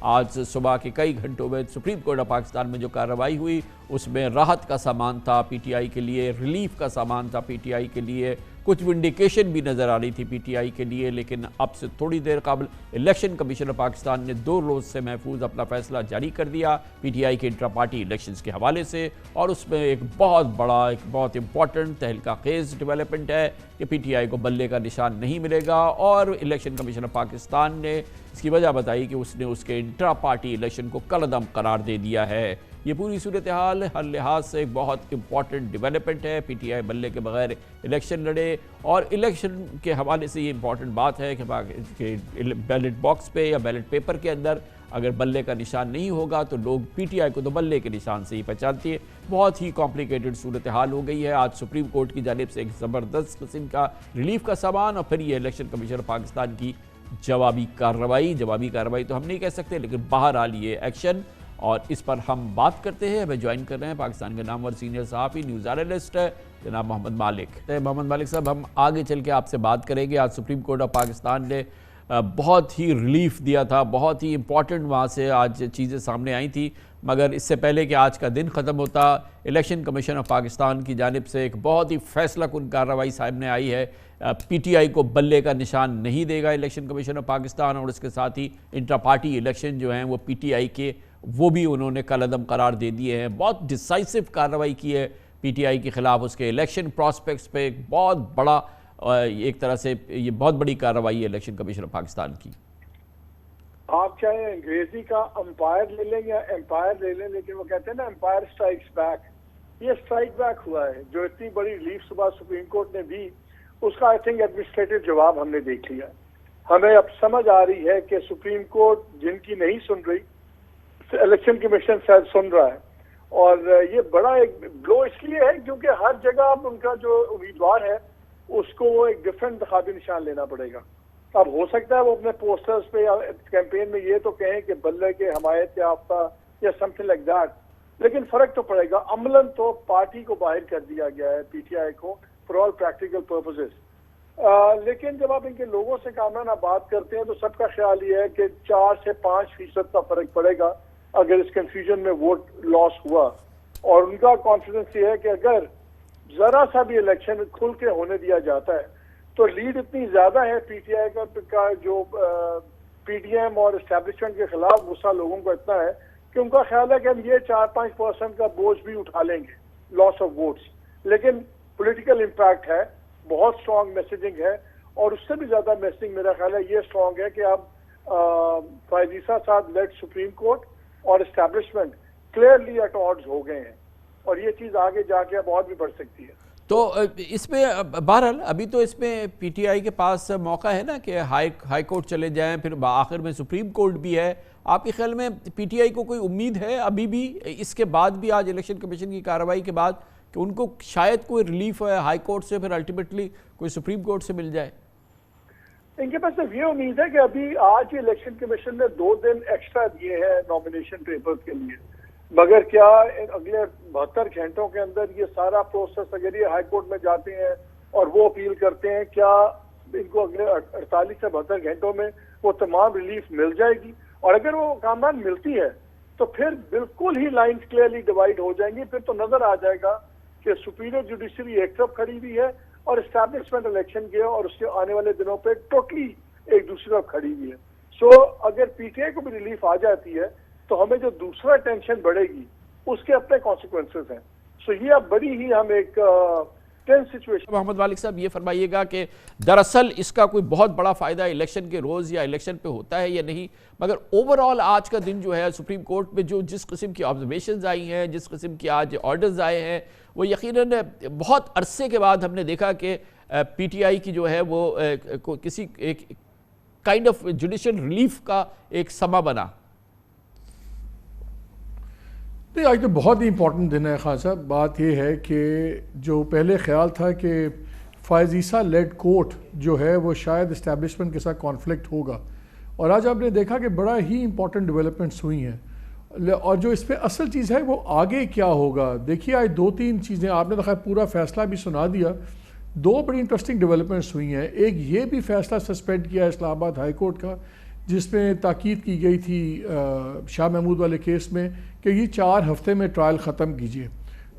S1: آج صبح کے کئی گھنٹوں میں سپریم کورٹ آف پاکستان میں جو کارروائی ہوئی اس میں راحت کا سامان تھا پی ٹی آئی کے لیے، ریلیف کا سامان تھا پی ٹی آئی کے لیے، کچھ ونڈیکیشن بھی نظر آ رہی تھی پی ٹی آئی کے لیے، لیکن اب سے تھوڑی دیر قبل الیکشن کمیشن آف پاکستان نے 2 روز سے محفوظ اپنا فیصلہ جاری کر دیا پی ٹی آئی کے انٹرا پارٹی الیکشنز کے حوالے سے، اور اس میں ایک بہت بڑا، ایک بہت امپورٹنٹ تہلکہ خیز ڈیولپمنٹ ہے کہ پی ٹی آئی کو بلے کا نشان نہیں ملے گا، اور الیکشن کمیشن آف پاکستان نے اس کی وجہ بتائی کہ اس نے اس کے انٹرا پارٹی الیکشن کو کالعدم قرار دے دیا ہے۔ یہ پوری صورتحال ہر لحاظ سے ایک بہت امپورٹنٹ ڈیولپمنٹ ہے، پی ٹی آئی بلے کے بغیر الیکشن لڑے، اور الیکشن کے حوالے سے یہ امپورٹنٹ بات ہے کہ بیلٹ باکس پہ یا بیلٹ پیپر کے اندر اگر بلے کا نشان نہیں ہوگا تو لوگ پی ٹی آئی کو تو بلے کے نشان سے ہی پہچانتے ہیں۔ بہت ہی کمپلیکیٹڈ صورتحال ہو گئی ہے۔ آج سپریم کورٹ کی جانب سے ایک زبردست قسم کا ریلیف کا سامان، اور پھر یہ الیکشن کمیشن پاکستان کی جوابی کارروائی تو ہم نہیں کہہ سکتے، لیکن بہرحال یہ ایکشن، اور اس پر ہم بات کرتے ہیں۔ ہمیں جوائن کر رہے ہیں پاکستان کے نامور سینئر صحافی، نیوز اینالسٹ جناب محمد مالک۔ محمد مالک صاحب، ہم آگے چل کے آپ سے بات کریں گے۔ آج سپریم کورٹ آف پاکستان نے بہت ہی ریلیف دیا تھا، بہت ہی امپورٹنٹ وہاں سے آج چیزیں سامنے آئی تھیں، مگر اس سے پہلے کہ آج کا دن ختم ہوتا، الیکشن کمیشن آف پاکستان کی جانب سے ایک بہت ہی فیصلہ کن کارروائی سامنے آئی ہے۔ پی ٹی آئی کو بلے کا نشان نہیں دے گا الیکشن کمیشن آف پاکستان، اور اس کے ساتھ ہی انٹرا پارٹی الیکشن جو ہیں وہ پی ٹی آئی کے وہ بھی انہوں نے کالعدم قرار دے دیے ہیں۔ بہت ڈیسائسو کارروائی کی ہے پی ٹی آئی کے خلاف، اس کے الیکشن پراسپیکٹس پہ ایک بہت بڑا، ایک طرح سے یہ بہت بڑی کارروائی ہے الیکشن کمیشن آف پاکستان کی۔
S6: آپ چاہے انگریزی کا امپائر لے لیں یا امپائر لے لیں، لیکن وہ کہتے ہیں نا امپائر اسٹرائکس بیک، یہ اسٹرائک بیک ہوا ہے۔ جو اتنی بڑی ریلیف صبح سپریم کورٹ نے دی، اس کا آئی تھنک ایڈمنسٹریٹو جواب ہم نے دیکھ لیا۔ ہمیں اب سمجھ آ رہی ہے کہ سپریم کورٹ جن کی نہیں سن رہی، الیکشن کمیشن شاید سن رہا ہے، اور یہ بڑا ایک بلو اس لیے ہے کیونکہ ہر جگہ اب ان کا جو امیدوار ہے اس کو وہ ایک ڈفرینٹ انتخابی نشان لینا پڑے گا۔ اب ہو سکتا ہے وہ اپنے پوسٹرز پہ یا کیمپین میں یہ تو کہیں کہ بلے کے حمایت یافتہ یا سم تھنگ لائک دیٹ، لیکن فرق تو پڑے گا۔ عملاً تو پارٹی کو باہر کر دیا گیا ہے پی ٹی آئی کو فار آل پریکٹیکل پرپزز، لیکن جب آپ ان کے لوگوں سے کامرانہ بات کرتے ہیں تو سب کا خیال یہ ہے کہ 4 سے 5% کا فرق پڑے گا اگر اس کنفیوژن میں ووٹ لاس ہوا، اور ان کا کانفیڈنس یہ ہے کہ اگر ذرا سا بھی الیکشن کھل کے ہونے دیا جاتا ہے تو لیڈ اتنی زیادہ ہے پی ٹی آئی کا جو پی ڈی ایم اور اسٹیبلشمنٹ کے خلاف غصہ لوگوں کو اتنا ہے کہ ان کا خیال ہے کہ ہم یہ 4-5% کا بوجھ بھی اٹھا لیں گے لاس آف ووٹس، لیکن پولیٹیکل امپیکٹ ہے، بہت اسٹرانگ میسیجنگ ہے، اور اس سے بھی زیادہ میسیجنگ میرا خیال ہے یہ اسٹرانگ ہے کہ اب فائز عیسیٰ صاحب لیڈ سپریم کورٹ اور اسٹیبلشمنٹ کلیئرلی ایٹ آڈز ہو گئے ہیں، اور یہ چیز آگے جا کے اب اور بھی بڑھ سکتی ہے۔
S1: تو اس میں بہرحال ابھی تو اس میں پی ٹی آئی کے پاس موقع ہے نا کہ ہائی کورٹ چلے جائیں، پھر آخر میں سپریم کورٹ بھی ہے۔ آپ کے خیال میں پی ٹی آئی کو کوئی امید ہے ابھی بھی اس کے بعد بھی، آج الیکشن کمیشن کی کارروائی کے بعد، کہ ان کو شاید کوئی ریلیف ہے ہائی کورٹ سے، پھر الٹیمیٹلی کوئی سپریم کورٹ سے مل جائے؟
S6: ان کے پاس صرف یہ امید ہے کہ ابھی آج الیکشن کمیشن نے 2 دن ایکسٹرا دیے ہیں نامینیشن پیپر کے لیے، مگر کیا اگلے 72 گھنٹوں کے اندر یہ سارا پروسیس اگر یہ ہائی کورٹ میں جاتے ہیں اور وہ اپیل کرتے ہیں، کیا ان کو اگلے 48 سے 72 گھنٹوں میں وہ تمام ریلیف مل جائے گی؟ اور اگر وہ کامران ملتی ہے تو پھر بالکل ہی لائنز کلیئرلی ڈیوائیڈ ہو جائیں گی، پھر تو نظر آ جائے گا کہ سپیریئر جوڈیشری ایک طرف کھڑی ہوئی ہے اور اسٹیبلشمنٹ الیکشن کے اور اس کے آنے والے دنوں پہ ٹوٹلی ایک دوسری طرف کھڑی ہوئی ہے۔ سو اگر پی ٹی آئی کو بھی ریلیف آ جاتی ہے تو ہمیں جو دوسرا ٹینشن بڑھے گی اس کے اپنے کانسیکوینسز ہیں۔ سو یہ اب بڑی ہی ہم ایک ٹینس سچویشن۔
S1: محمد مالک صاحب یہ فرمائیے گا کہ دراصل اس کا کوئی بہت بڑا فائدہ الیکشن کے روز یا الیکشن پہ ہوتا ہے یا نہیں، مگر اوورآل آج کا دن جو ہے سپریم کورٹ میں جو جس قسم کی آبزرویشنز آئی ہیں، جس قسم کی آج آرڈرز آئے ہیں، وہ یقیناً بہت عرصے کے بعد ہم نے دیکھا کہ پی ٹی آئی کی جو ہے وہ کسی ایک کائنڈ آف جوڈیشل ریلیف کا ایک سما بنا۔
S9: نہیں، آج تو بہت ہی امپورٹنٹ دن ہے خان صاحب۔ بات یہ ہے کہ جو پہلے خیال تھا کہ فائز عیسیٰ لیڈ کورٹ جو ہے وہ شاید اسٹیبلشمنٹ کے ساتھ کانفلکٹ ہوگا، اور آج آپ نے دیکھا کہ بڑا ہی امپورٹنٹ ڈیولپمنٹس ہوئی ہیں، اور جو اس پہ اصل چیز ہے وہ آگے کیا ہوگا۔ دیکھیے آج 2-3 چیزیں آپ نے تو خیر پورا فیصلہ بھی سنا دیا، 2 بڑی انٹرسٹنگ ڈیولپمنٹس ہوئی ہیں۔ ایک یہ بھی فیصلہ سسپینڈ کیا ہے اسلام آباد ہائی کورٹ کا جس میں تاکید کی گئی تھی شاہ محمود والے کیس میں کہ یہ 4 ہفتے میں ٹرائل ختم کیجئے،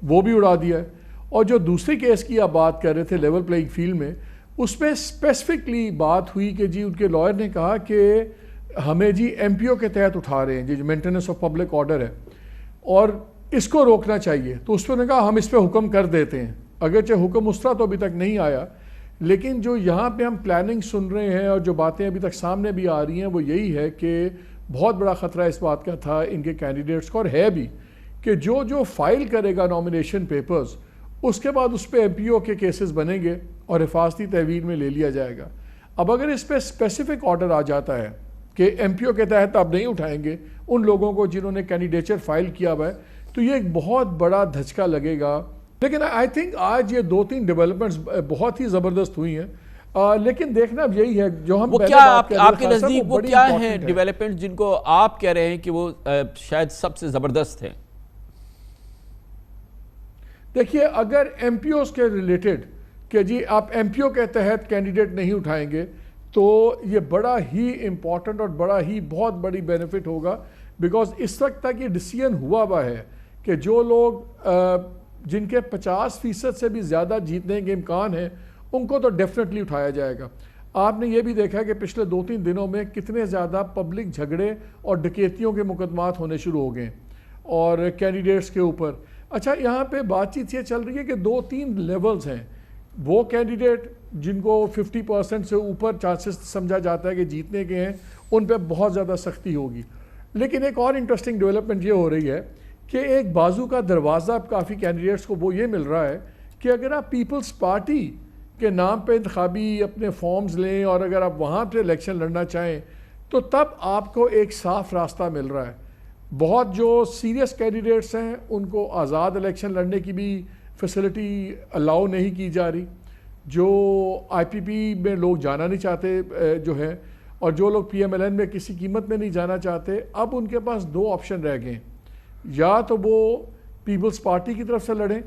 S9: وہ بھی اڑا دیا ہے۔ اور جو دوسری کیس کی آپ بات کر رہے تھے لیول پلئنگ فیلڈ میں، اس میں اسپیسیفکلی بات ہوئی کہ جی ان کے لائر نے کہا کہ ہمیں جی ایم پی او کے تحت اٹھا رہے ہیں، جی مینٹیننس آف پبلک آرڈر ہے اور اس کو روکنا چاہیے، تو اس پہ نے کہا ہم اس پہ حکم کر دیتے ہیں، اگرچہ حکم اس طرح تو ابھی تک نہیں آیا، لیکن جو یہاں پہ ہم پلاننگ سن رہے ہیں اور جو باتیں ابھی تک سامنے بھی آ رہی ہیں وہ یہی ہے کہ بہت بڑا خطرہ اس بات کا تھا ان کے کینڈیڈیٹس کو، اور ہے بھی، کہ جو فائل کرے گا نامینیشن پیپرز اس کے بعد اس پہ ایم پی او کے کیسز بنیں گے اور حفاظتی تحویل میں لے لیا جائے گا۔ اب اگر اس پہ اسپیسیفک آرڈر آ جاتا ہے کہ ایم پی او کے تحت آپ نہیں اٹھائیں گے ان لوگوں کو جنہوں نے کینڈیڈیچر فائل کیا ہوا ہے، تو یہ ایک بہت بڑا دھچکا لگے گا۔ لیکن آئی تھنک آج یہ 2-3 ڈیولپمنٹس بہت ہی زبردست ہوئی ہیں، لیکن دیکھنا اب یہی ہے جو ہم
S2: کیا آپ کے نزدیک وہ کیا ہیں ڈیولپمنٹ جن کو آپ کہہ رہے ہیں کہ وہ شاید سب سے زبردست ہیں؟
S9: دیکھیے، اگر ایم پی اوز کے ریلیٹڈ کہ جی آپ ایم پی او کے تحت کینڈیڈیٹ نہیں اٹھائیں گے تو یہ بڑا ہی امپورٹنٹ اور بڑا ہی بہت بڑی بینیفٹ ہوگا، بیکاز اس وقت تک یہ ڈیسیژن ہوا ہوا ہے کہ جو لوگ جن کے 50% سے بھی زیادہ جیتنے کے امکان ہیں ان کو تو ڈیفینیٹلی اٹھایا جائے گا۔ آپ نے یہ بھی دیکھا کہ پچھلے 2-3 دنوں میں کتنے زیادہ پبلک جھگڑے اور ڈکیتیوں کے مقدمات ہونے شروع ہو گئے اور کینڈیڈیٹس کے اوپر۔ اچھا، یہاں پہ بات چیت یہ چل رہی ہے کہ 2-3 لیولز ہیں، وہ کینڈیڈیٹ جن کو 50% سے اوپر چانسز سمجھا جاتا ہے کہ جیتنے کے ہیں ان پہ بہت زیادہ سختی ہوگی۔ لیکن ایک اور انٹرسٹنگ ڈیولپمنٹ یہ ہو رہی ہے کہ ایک بازو کا دروازہ کافی کینڈیڈیٹس کو وہ یہ مل رہا ہے کہ اگر آپ پیپلز پارٹی کے نام پہ انتخابی اپنے فارمز لیں اور اگر آپ وہاں پہ الیکشن لڑنا چاہیں تو تب آپ کو ایک صاف راستہ مل رہا ہے۔ بہت جو سیریس کینڈیڈیٹس ہیں ان کو آزاد الیکشن لڑنے کی بھی فیسلٹی الاؤ نہیں کی جا رہی، جو آئی پی پی میں لوگ جانا نہیں چاہتے جو ہے، اور جو لوگ پی ایم ایل این میں کسی قیمت میں نہیں جانا چاہتے، اب ان کے پاس 2 آپشن رہ گئے ہیں، یا تو وہ پیپلز پارٹی کی طرف سے لڑیں۔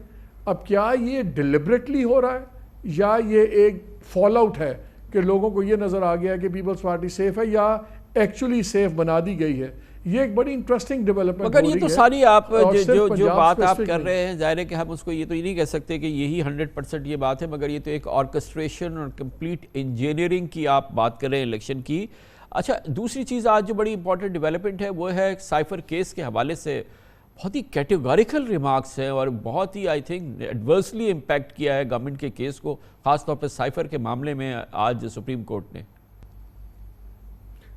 S9: اب کیا یہ ڈیلیبریٹلی ہو رہا ہے یا یہ ایک فال آؤٹ ہے کہ لوگوں کو یہ نظر آ گیا کہ پیپلز پارٹی سیف ہے یا ایکچولی سیف بنا دی گئی ہے؟ یہ ایک بڑی انٹرسٹنگ ڈیولپمنٹ
S2: مگر یہ تو ساری آپ جو بات آپ کر رہے ہیں، ظاہر ہے کہ ہم اس کو یہ تو نہیں کہہ سکتے کہ یہی 100% یہ بات ہے، مگر یہ تو ایک آرکسٹریشن اور کمپلیٹ انجینئرنگ کی آپ بات کر رہے ہیں الیکشن کی۔ اچھا، دوسری چیز آج جو بڑی امپورٹنٹ ڈیولپمنٹ ہے وہ ہے سائفر کیس کے حوالے سے بہت ہی کیٹیگوریکل ریمارکس ہیں اور بہت ہی آئی تھنک ایڈورسلی امپیکٹ کیا ہے گورنمنٹ کے کیس کو، خاص طور پہ سائفر کے معاملے میں آج سپریم کورٹ نے۔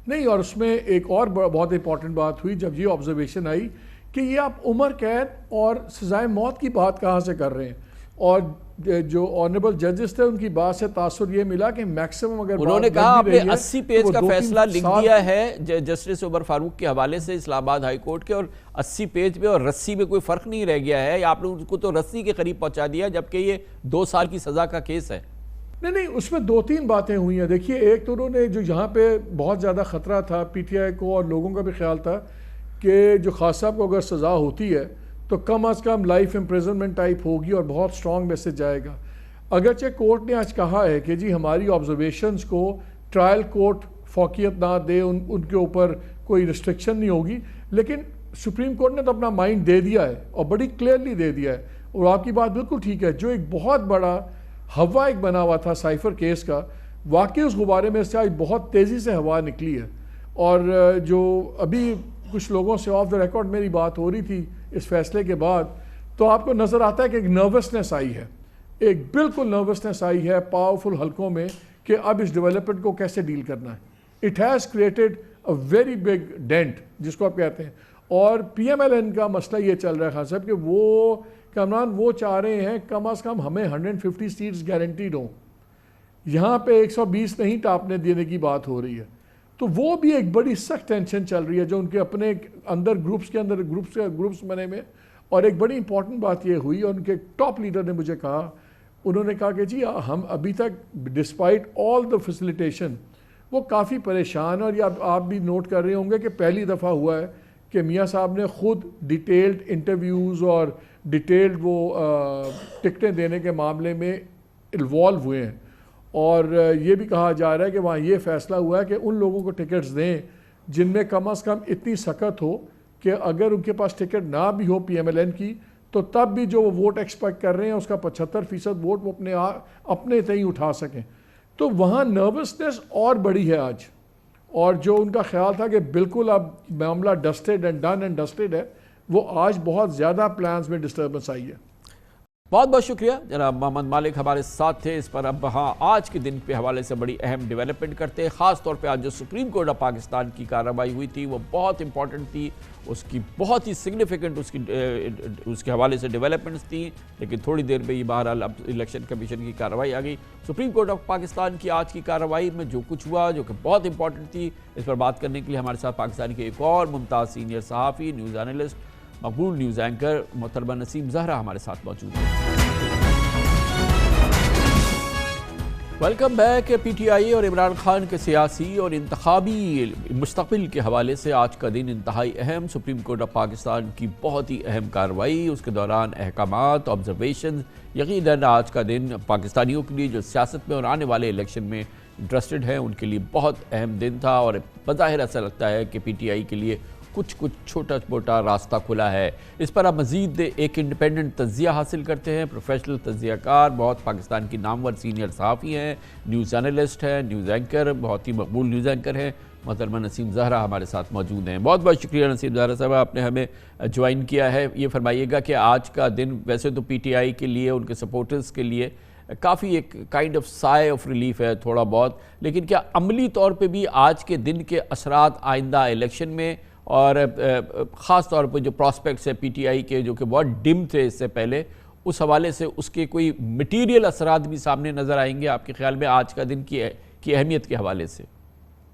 S9: نہیں، اور اس میں ایک اور بہت امپورٹنٹ بات ہوئی جب یہ آبزرویشن آئی کہ یہ آپ عمر قید اور سزائے موت کی بات کہاں سے کر رہے ہیں، اور جو آنریبل ججز تھے ان کی بات سے تاثر یہ ملا کہ میکسیمم اگر
S2: انہوں نے کہا آپ نے 80 پیج کا فیصلہ لکھ دیا ہے جسٹس عمر فاروق کے حوالے سے اسلام آباد ہائی کورٹ کے، اور 80 پیج پہ اور رسی میں کوئی فرق نہیں رہ گیا ہے، آپ نے کو تو رسی کے قریب پہنچا دیا جبکہ یہ 2 سال کی سزا کا کیس ہے۔
S9: نہیں، اس میں 2-3 باتیں ہوئی ہیں۔ دیکھیے، ایک تو انہوں نے جو یہاں پہ بہت زیادہ خطرہ تھا پی ٹی آئی کو اور لوگوں کا بھی خیال تھا کہ جو خاص صاحب کو اگر سزا ہوتی ہے تو کم از کم لائف امپریزنمنٹ ٹائپ ہوگی اور بہت سٹرونگ میسج جائے گا۔ اگرچہ کورٹ نے آج کہا ہے کہ جی ہماری آبزرویشنز کو ٹرائل کورٹ فوقیت نہ دے، ان کے اوپر کوئی ریسٹرکشن نہیں ہوگی، لیکن سپریم کورٹ نے تو اپنا مائنڈ دے دیا ہے اور بڑی کلیئرلی دے دیا ہے، اور آپ کی بات بالکل ٹھیک ہے۔ جو ایک بہت بڑا ہوا ایک بنا ہوا تھا سائفر کیس کا، واقعی اس غبارے میں سے آج بہت تیزی سے ہوا نکلی ہے، اور جو ابھی کچھ لوگوں سے آف دا ریکارڈ میری بات ہو رہی تھی اس فیصلے کے بعد، تو آپ کو نظر آتا ہے کہ ایک نروسنس آئی ہے، ایک بالکل نروسنس آئی ہے پاورفل حلقوں میں کہ اب اس ڈیولپمنٹ کو کیسے ڈیل کرنا ہے۔ It has created a very big dent جس کو آپ کہتے ہیں، اور پی ایم ایل این کا مسئلہ یہ چل رہا ہے خان صاحب کہ وہ کامران وہ چاہ رہے ہیں کم از کم ہمیں 150 سیٹس گارنٹیڈ ہوں، یہاں پہ 120 نہیں ٹاپنے دینے کی بات ہو رہی ہے، تو وہ بھی ایک بڑی سخت ٹینشن چل رہی ہے جو ان کے اپنے اندر گروپس بنے میں۔ اور ایک بڑی امپورٹنٹ بات یہ ہوئی، اور ان کے ٹاپ لیڈر نے مجھے کہا، انہوں نے کہا کہ جی ہم ابھی تک ڈسپائٹ آل دا فیسیلیٹیشن وہ کافی پریشان ہیں، اور یہ آپ بھی نوٹ کر رہے ہوں گے کہ پہلی دفعہ ہوا ہے کہ میاں صاحب نے خود ڈیٹیلڈ انٹرویوز اور ڈیٹیلڈ وہ ٹکٹیں دینے کے معاملے میں انوالو ہوئے ہیں، اور یہ بھی کہا جا رہا ہے کہ وہاں یہ فیصلہ ہوا ہے کہ ان لوگوں کو ٹکٹس دیں جن میں کم از کم اتنی سخت ہو کہ اگر ان کے پاس ٹکٹ نہ بھی ہو پی ایم ایل این کی تو تب بھی جو وہ ووٹ ایکسپیکٹ کر رہے ہیں اس کا 75% ووٹ وہ اپنے تئیں اٹھا سکیں. تو وہاں نروسنس اور بڑی ہے آج, اور جو ان کا خیال تھا کہ بالکل اب معاملہ ڈسٹڈ اینڈ ڈن اینڈ ڈسٹڈ ہے, وہ آج بہت زیادہ پلانز میں ڈسٹربنس آئی ہے.
S2: بہت بہت شکریہ جناب محمد مالک ہمارے ساتھ تھے اس پر. اب ہاں آج کے دن کے حوالے سے بڑی اہم ڈیولپمنٹ کرتے ہیں, خاص طور پہ آج جو سپریم کورٹ آف پاکستان کی کارروائی ہوئی تھی وہ بہت امپورٹنٹ تھی, اس کی بہت ہی سگنیفیکنٹ اس کے حوالے سے ڈیولپمنٹس تھیں. لیکن تھوڑی دیر میں یہ بہرحال اب الیکشن کمیشن کی کارروائی آ گئی. سپریم کورٹ آف پاکستان کی آج کی کارروائی میں جو کچھ ہوا جو کہ بہت امپورٹنٹ تھی, اس پر بات کرنے کے لیے ہمارے ساتھ پاکستان کے ایک اور ممتاز سینئر صحافی, نیوز اینالسٹ, مقبول نیوز اینکر محترمہ نسیم زہرا ہمارے ساتھ موجود ہیں. Welcome back. P T I اور عمران خان کے سیاسی اور انتخابی مستقبل کے حوالے سے آج کا دن انتہائی اہم. سپریم کورٹ آف پاکستان کی بہت ہی اہم کارروائی, اس کے دوران احکامات, آبزرویشن. یقیناً آج کا دن پاکستانیوں کے لیے جو سیاست میں اور آنے والے الیکشن میں انٹرسٹڈ ہیں ان کے لیے بہت اہم دن تھا, اور بظاہر ایسا لگتا ہے کہ پی ٹی آئی کے لیے کچھ چھوٹا موٹا راستہ کھلا ہے. اس پر آپ مزید ایک انڈیپینڈنٹ تجزیہ حاصل کرتے ہیں. پروفیشنل تجزیہ کار, بہت پاکستان کی نامور سینئر صحافی ہیں, نیوز اینالسٹ ہیں, نیوز اینکر, بہت ہی مقبول نیوز اینکر ہیں, محترمہ نسیم زہرا ہمارے ساتھ موجود ہیں. بہت بہت شکریہ نسیم زہرا صاحب, آپ نے ہمیں جوائن کیا ہے. یہ فرمائیے گا کہ آج کا دن ویسے تو پی ٹی آئی کے لیے, ان کے سپورٹرز کے لیے کافی ایک کائنڈ آف سائے آف ریلیف ہے تھوڑا بہت, لیکن کیا عملی طور پہ بھی آج کے دن کے اثرات آئندہ الیکشن میں اور خاص طور پہ جو پراسپیکٹس ہے پی ٹی آئی کے جو کہ بہت ڈم تھے اس سے پہلے, اس حوالے سے اس کے کوئی مٹیریل اثرات بھی سامنے نظر آئیں گے آپ کے خیال میں آج کا دن کی اہمیت کے حوالے سے؟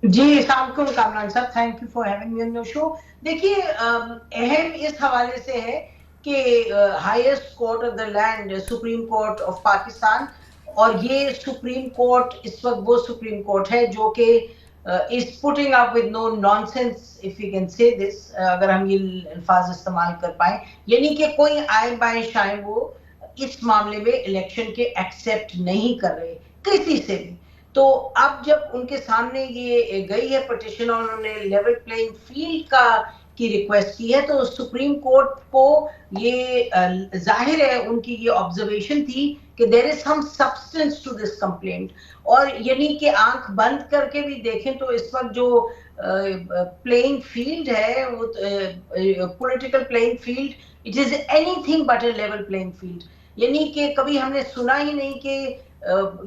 S10: جی السلام علیکم کامران صاحب, thank you for having me on your show. دیکھیے اہم اس حوالے سے ہے کہ highest court of the land supreme court of Pakistan, اور یہ سپریم کورٹ اس وقت وہ سپریم کورٹ ہے جو کہ is putting up with no nonsense, if you can say this, اگر ہم یہ الفاظ استعمال کر پائیں, یعنی کہ کوئی آئیں بائیں شائیں وہ اس معاملے میں الیکشن کے ایکسیپٹ نہیں کر رہے کسی سے بھی. تو اب جب ان کے سامنے یہ گئی ہے پٹیشن اور انہوں نے لیول پلینگ فیلڈ کی ریکویسٹ کی ہے, تو سپریم کورٹ کو یہ ظاہر ہے ان کی یہ آبزرویشن تھی کہ دیر از سم سبسٹنس ٹو دس کمپلینٹ, اور یعنی کہ آنکھ بند کر کے بھی دیکھیں تو اس وقت جو پلینگ فیلڈ ہے وہ political playing field, it is any thing but a level playing field. یعنی کہ کبھی ہم نے سنا ہی نہیں کہ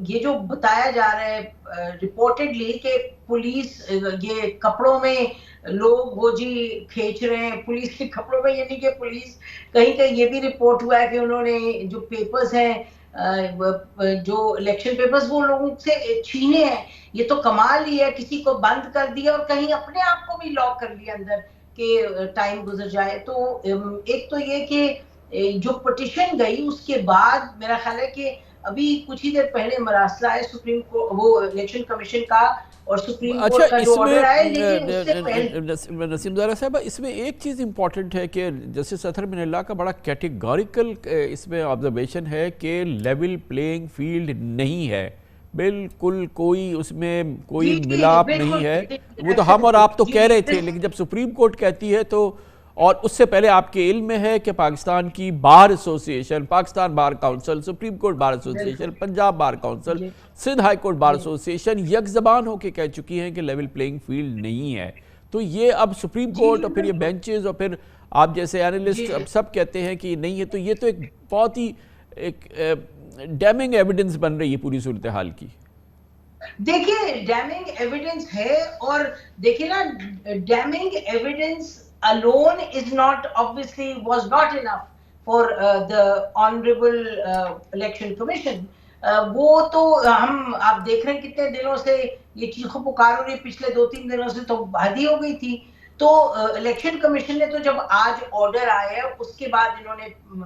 S10: یہ جو بتایا جا رہا ہے رپورٹڈلی کہ پولیس یہ کپڑوں میں لوگ وہ جی کھینچ رہے ہیں پولیس کے کپڑوں میں, یعنی کہ پولیس کہیں یہ بھی رپورٹ ہوا ہے کہ انہوں نے جو پیپرز ہیں جو الیکشن پیپرز وہ لوگوں سے چھینے ہیں. یہ تو کمال ہی ہے, کسی کو بند کر دیا اور کہیں اپنے آپ کو بھی لاک کر لیا اندر کہ ٹائم گزر جائے. تو ایک تو یہ کہ جو پٹیشن گئی اس کے بعد میرا خیال ہے کہ ابھی کچھ ہی دیر پہلے مراسلہ ہے سپریم کورٹ وہ الیکشن کمیشن کا اور سپریم کورٹ کا جو آرڈر آئے, لیکن اس سے پہلے
S2: نسیم زہرا صاحب اس میں ایک چیز امپورٹنٹ ہے کہ جسٹس اطہر من اللہ کا بڑا کیٹیگوریکل اس میں آبزرویشن ہے کہ لیول پلینگ فیلڈ نہیں ہے, بالکل کوئی اس میں کوئی ملاپ نہیں ہے. وہ تو ہم اور آپ تو کہہ رہے تھے, لیکن جب سپریم کورٹ کہتی ہے تو, اور اس سے پہلے آپ کے علم میں ہے کہ پاکستان کی bar association, Pakistan bar council, supreme court bar association, Punjab bar council, Sindh high court bar association یک زبان ہو کے کہہ چکی ہیں کہ لیول پلینگ فیلڈ نہیں ہے. تو یہ اب سپریم کورٹ اور پھر یہ بینچز اور پھر آپ جیسے اینالسٹ اب سب کہتے ہیں کہ یہ نہیں ہے, تو یہ تو ایک بہت ہی ایک ڈیمنگ ایویڈنس بن رہی ہے پوری صورتحال کی.
S10: دیکھیے ڈیمنگ ایویڈنس ہے, اور دیکھیے نا Deming evidence alone is not obviously was not enough for the honorable election commission. وہ تو ہم آپ دیکھ رہے ہیں کتنے دنوں سے یہ چیخو پکار ہو رہی, پچھلے 2-3 دنوں سے تو حدی ہو گئی تھی. تو الیکشن کمیشن نے تو جب آج آرڈر آیا ہے اس کے بعد انہوں نے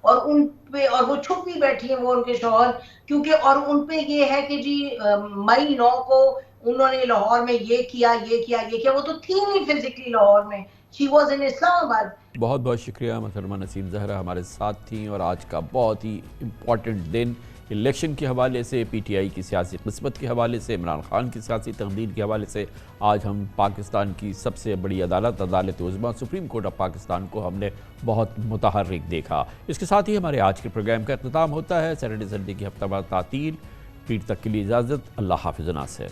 S10: اور ان پہ اور وہ چھپ بھی بیٹھی ہیں وہ ان کے شوہر کیونکہ اور ان پہ یہ ہے کہ جی مئی 9 کو انہوں نے لاہور میں یہ کیا وہ تو تھی نہیں فزیکلی لاہور میں شی واز ان اسلام آباد.
S2: بہت بہت شکریہ محترمہ نسیم زہرا ہمارے ساتھ تھیں اور آج کا بہت ہی امپورٹنٹ دن الیکشن کے حوالے سے پی ٹی آئی کی سیاسی قسمت کے حوالے سے عمران خان کی سیاسی تقدیر کے حوالے سے آج ہم پاکستان کی سب سے بڑی عدالت عظمیٰ سپریم کورٹ آف پاکستان کو ہم نے بہت متحرک دیکھا. اس کے ساتھ ہی ہمارے آج کے پروگرام کا اختتام ہوتا ہے. سیٹرڈے سنڈے کی ہفتہ وار تعطیل. پیر تک کے لیے اجازت. اللہ حافظ ناصر.